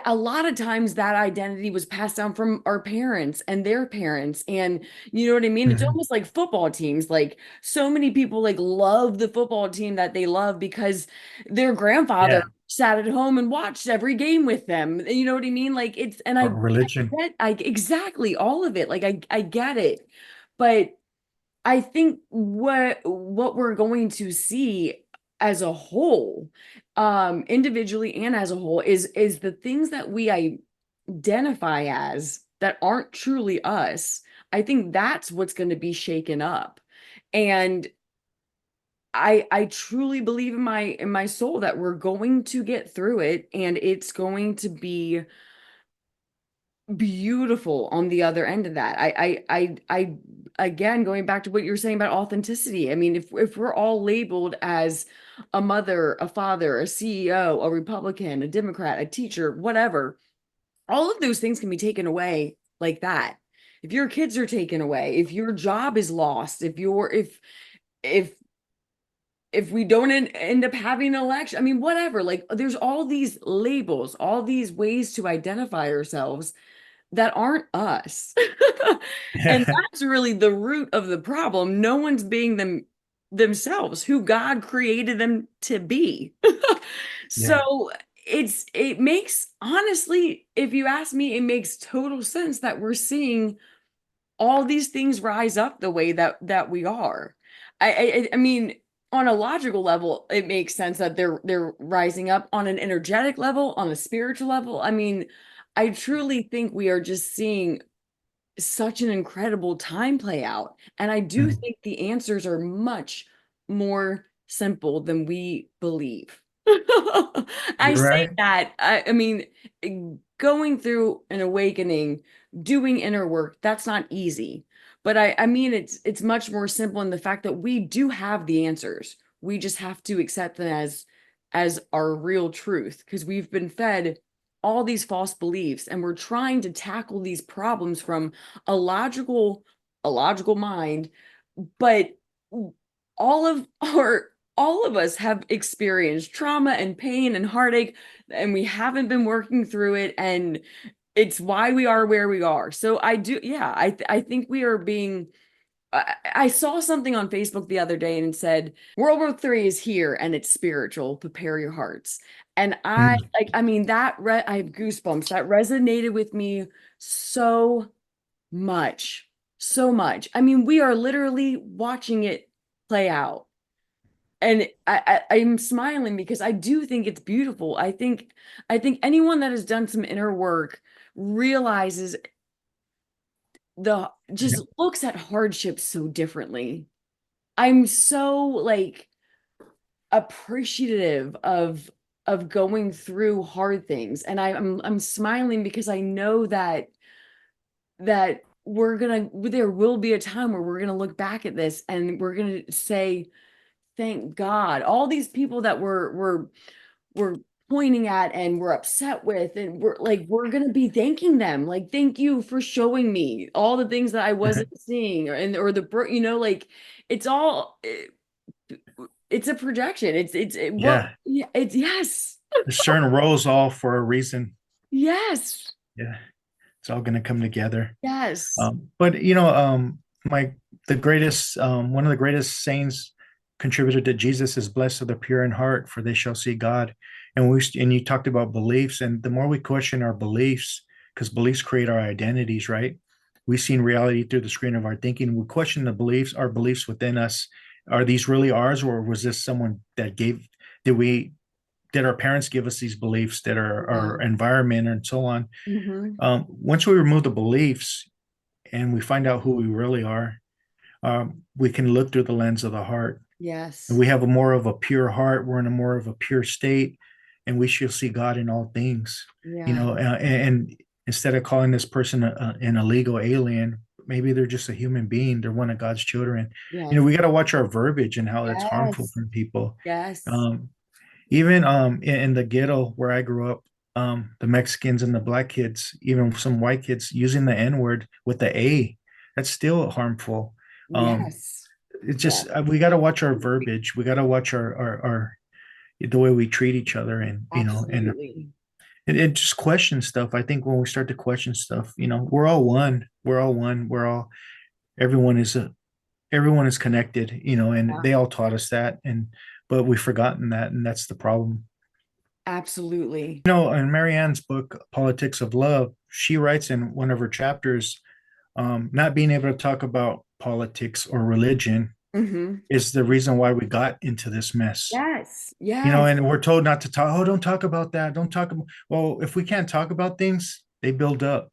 A: a lot of times that identity was passed down from our parents and their parents. And you know what I mean, it's
B: mhm.
A: almost like football teams. Like so many people like love the football team that they love because their grandfather
B: Yeah,
A: sat at home and watched every game with them, you know what I mean. Like it's and
B: or religion.
A: I exactly all of it, like I get it. But I think what we're going to see as a whole, individually and as a whole, is the things that we identify as that aren't truly us. I think that's what's going to be shaken up. And I truly believe in my soul that we're going to get through it, and it's going to be beautiful on the other end of that. Again, going back to what you were saying about authenticity. I mean, if we're all labeled as a mother, a father, a CEO, a Republican, a Democrat, a teacher, whatever, all of those things can be taken away like that. If your kids are taken away, if your job is lost, if if we don't end up having an election, I mean, whatever, like there's all these labels, all these ways to identify ourselves that aren't us. And that's really the root of the problem. No one's being themselves, who God created them to be.
B: Yeah.
A: So it makes, honestly, if you ask me, it makes total sense that we're seeing all these things rise up the way that we are. I mean, on a logical level, it makes sense that they're rising up. On an energetic level, on a spiritual level, I mean, I truly think we are just seeing such an incredible time play out. And I do
B: Mhm.
A: think the answers are much more simple than we believe. I
B: You're
A: say
B: right.
A: that, I mean, going through an awakening, doing inner work, that's not easy. But I mean, it's much more simple in the fact that we do have the answers. We just have to accept them as our real truth, because we've been fed all these false beliefs, and we're trying to tackle these problems from a logical a logical mind. But all of our all of us have experienced trauma and pain and heartache, and we haven't been working through it, and it's why we are where we are. So I do, yeah, I think we are being I saw something on Facebook the other day and it said World War III is here and it's spiritual. Prepare your hearts. And I
B: Mhm.
A: like, I mean, I have goosebumps. That resonated with me so much, so much. I mean, we are literally watching it play out. And I'm smiling because I do think it's beautiful. I think anyone that has done some inner work realizes the
B: Yeah.
A: just looks at hardship so differently. I'm so like appreciative of going through hard things, and I'm smiling because I know that there will be a time where we're gonna look back at this and we're gonna say, thank God. All these people that were pointing at and we're upset with, and we're gonna be thanking them, like, thank you for showing me all the things that I wasn't seeing, or like, it's all it's a projection.
B: Yeah,
A: Yeah, it's yes.
B: there's certain roles all for a reason.
A: Yes.
B: Yeah, it's all going to come together.
A: Yes.
B: But my the greatest one of the greatest sayings contributed to Jesus is blessed are the pure in heart, for they shall see God. And you talked about beliefs, and the more we question our beliefs, because beliefs create our identities, right? We see reality through the screen of our thinking. We question our beliefs within us. Are these really ours, or was this someone that gave? Did we? Did our parents give us these beliefs? That our
A: Yeah.
B: environment and so on?
A: Hmm.
B: Once we remove the beliefs and we find out who we really are, we can look through the lens of the heart. And
A: Yes.
B: we have a more of a pure heart. We're in a more of a pure state, and we shall see God in all things.
A: Yeah.
B: And instead of calling this person an illegal alien, maybe they're just a human being. They're one of God's children.
A: Yes.
B: We got to watch our verbiage and how that's harmful
A: Yes.
B: for people.
A: Yes.
B: Um, Even in the ghetto where I grew up, the Mexicans and the black kids, even some white kids using the N word with the A, that's still harmful. Um,
A: Yes.
B: it's
A: Yes.
B: just we got to watch our verbiage. We got to watch our the way we treat each other, and
A: Absolutely.
B: it just questions stuff. I think when we start to question stuff, we're all one. We're all one. We're all everyone is a everyone is connected. And
A: Yeah.
B: they all taught us that, and but we've forgotten that, and that's the problem.
A: Absolutely.
B: In Marianne's book, Politics of Love, she writes in one of her chapters, not being able to talk about politics or religion
A: Hmm.
B: is the reason why we got into this mess.
A: Yes. Yes.
B: And we're told not to talk. Oh, don't talk about that. Don't talk about. Well, if we can't talk about things, they build up.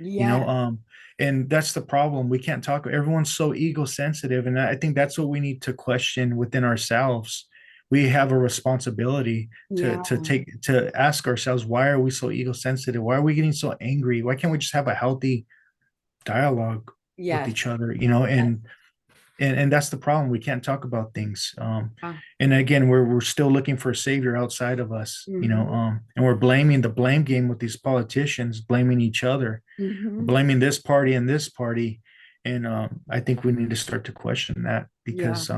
B: you
A: Yes.
B: know um and that's the problem. We can't talk. Everyone's so ego sensitive, and I think that's what we need to question within ourselves. We have a responsibility to
A: Yeah.
B: take to ask ourselves, why are we so ego sensitive? Why are we getting so angry? Why can't we just have a healthy dialogue with
A: Yes.
B: each other?
A: Yes.
B: And that's the problem. We can't talk about things.
A: Yeah.
B: And again, we're still looking for a savior outside of us.
A: Hmm.
B: And we're blaming the blame game with these politicians, blaming each other,
A: Hmm.
B: blaming this party and this party. And I think we need to start to question that,
A: Yeah.
B: because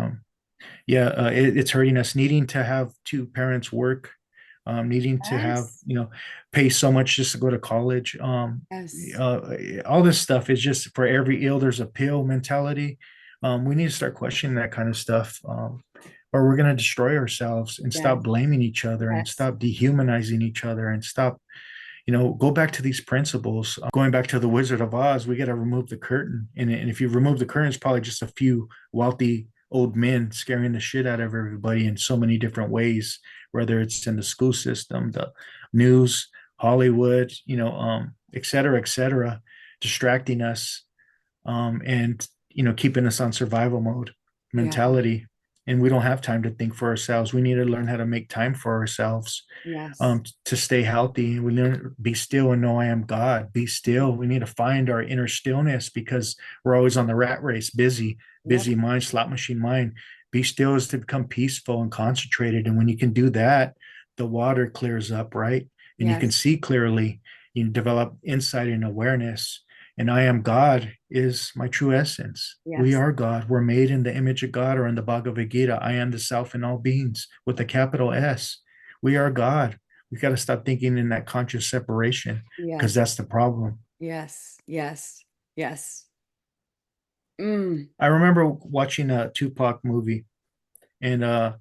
B: yeah, it's hurting us. Needing to have two parents work, needing to have
A: Yes.
B: pay so much just to go to college.
A: Yes.
B: Uh, all this stuff is just for every ill there's a pill mentality. We need to start questioning that kind of stuff, or we're going to destroy ourselves, and
A: Yes.
B: stop blaming each other, and
A: Yes.
B: stop dehumanizing each other, and stop go back to these principles. Going back to the Wizard of Oz, we got to remove the curtain. And if you remove the curtain, it's probably just a few wealthy old men scaring the shit out of everybody in so many different ways, whether it's in the school system, the news, Hollywood, et cetera, distracting us, and keeping us on survival mode
A: Yeah.
B: mentality. And we don't have time to think for ourselves. We need to learn how to make time for ourselves,
A: Yes.
B: to stay healthy. We learn to be still and know I am God. Be still. We need to find our inner stillness, because we're always on the rat race, busy,
A: Yep.
B: busy mind, slot machine mind. Be still is to become peaceful and concentrated. And when you can do that, the water clears up, right? And you can
A: Yes.
B: see clearly. You develop insight and awareness. And I am God is my true essence. We
A: Yes.
B: are God. We're made in the image of God, or in the Bhagavad Gita, I am the self in all beings with a capital S. We are God. We got to stop thinking in that conscious separation, because
A: Yes.
B: that's the problem.
A: Yes. Yes. Yes. Mm.
B: I remember watching a Tupac movie, and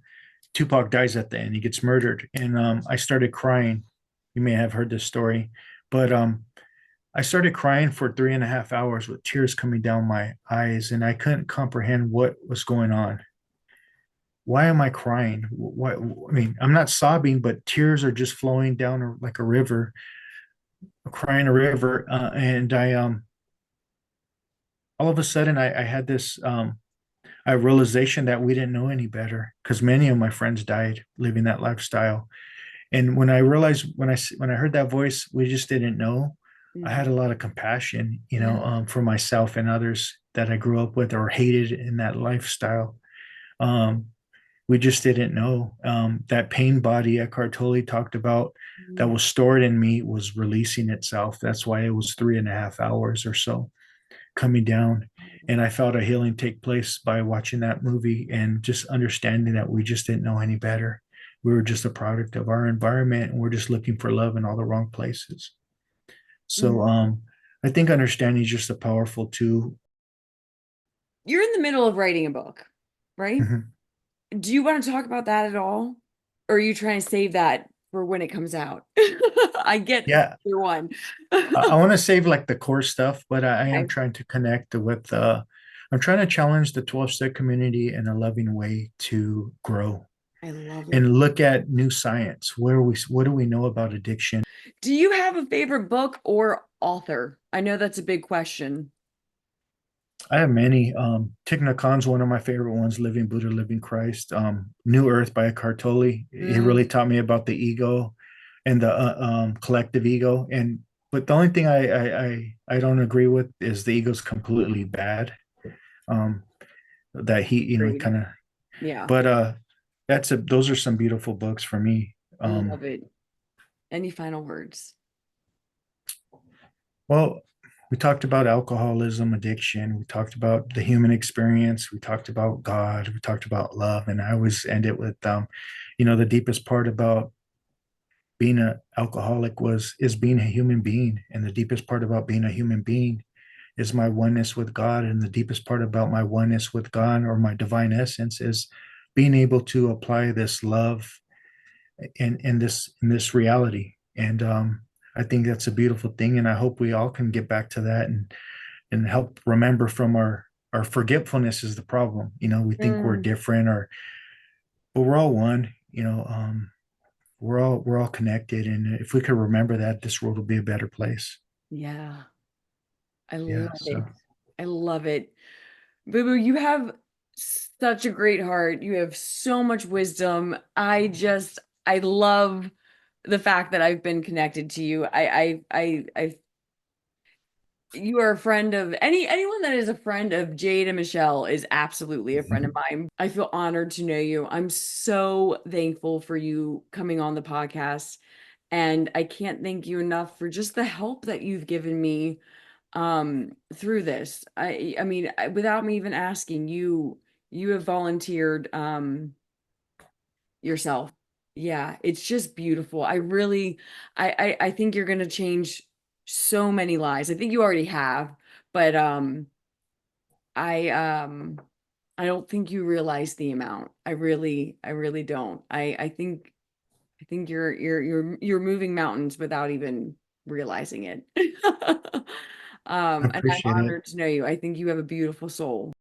B: Tupac dies at the end. He gets murdered, and I started crying. You may have heard this story, but I started crying for 3.5 hours with tears coming down my eyes, and I couldn't comprehend what was going on. Why am I crying? Why? I mean, I'm not sobbing, but tears are just flowing down like a river, crying a river. And I all of a sudden I had this a realization that we didn't know any better, because many of my friends died living that lifestyle. And when I realized, when I heard that voice, we just didn't know. I
A: Mhm.
B: had a lot of compassion,
A: Yeah.
B: for myself and others that I grew up with or hated in that lifestyle. Um, we just didn't know. That pain body Eckhart Tolle talked about that
A: Mhm.
B: was stored in me was releasing itself. That's why it was 3.5 hours or so coming down. And I felt a healing take place by watching that movie and just understanding that we just didn't know any better. We were just a product of our environment and we're just looking for love in all the wrong places. So
A: Mhm.
B: I think understanding is just a powerful tool.
A: You're in the middle of writing a book, right?
B: Mhm.
A: Do you want to talk about that at all? Or are you trying to save that for when it comes out? I get
B: Yeah,
A: either one.
B: I want to save like the core stuff, but I am
A: Okay.
B: trying to connect with I'm trying to challenge the 12 step community in a loving way to grow
A: I love it.
B: and look at new science. What do we know about addiction?
A: Do you have a favorite book or author? I know that's a big question.
B: I have many. Thich Nhat Hanh's one of my favorite ones, Living Buddha, Living Christ. New Earth by Eckhart Tolle. He
A: Mm,
B: really taught me about the ego and the collective ego. And but the only thing I don't agree with is the ego's completely bad. Um, that he
A: agreed.
B: kind of,
A: Yeah,
B: but those are some beautiful books for me.
A: love it. Any final words?
B: Well, we talked about alcoholism, addiction. We talked about the human experience. We talked about God. We talked about love. And I always end it with, the deepest part about being an alcoholic is being a human being. And the deepest part about being a human being is my oneness with God. And the deepest part about my oneness with God or my divine essence is being able to apply this love in this reality. And I think that's a beautiful thing. And I hope we all can get back to that and help remember from our forgetfulness is the problem. We think we're
A: Mm,
B: different but we're all one. We're all connected. And if we could remember that, this world will be a better place.
A: yeah, I
B: Yeah.
A: love
B: So
A: it. I love it. Boo Boo, you have such a great heart. You have so much wisdom. I love the fact that I've been connected to you. You are a friend of anyone that is a friend of Jade and Michelle is absolutely a friend of mine. I feel honored to know you. I'm so thankful for you coming on the podcast, and I can't thank you enough for just the help that you've given me through this. Without me even asking you, you have volunteered yourself. Yeah, it's just beautiful. I think you're gonna change so many lives. I think you already have, but I um I don't think you realize the amount. I really don't. I think you're moving mountains without even realizing it.
B: I
A: And I'm
B: appreciate it.
A: honored to know you. I think you have a beautiful soul.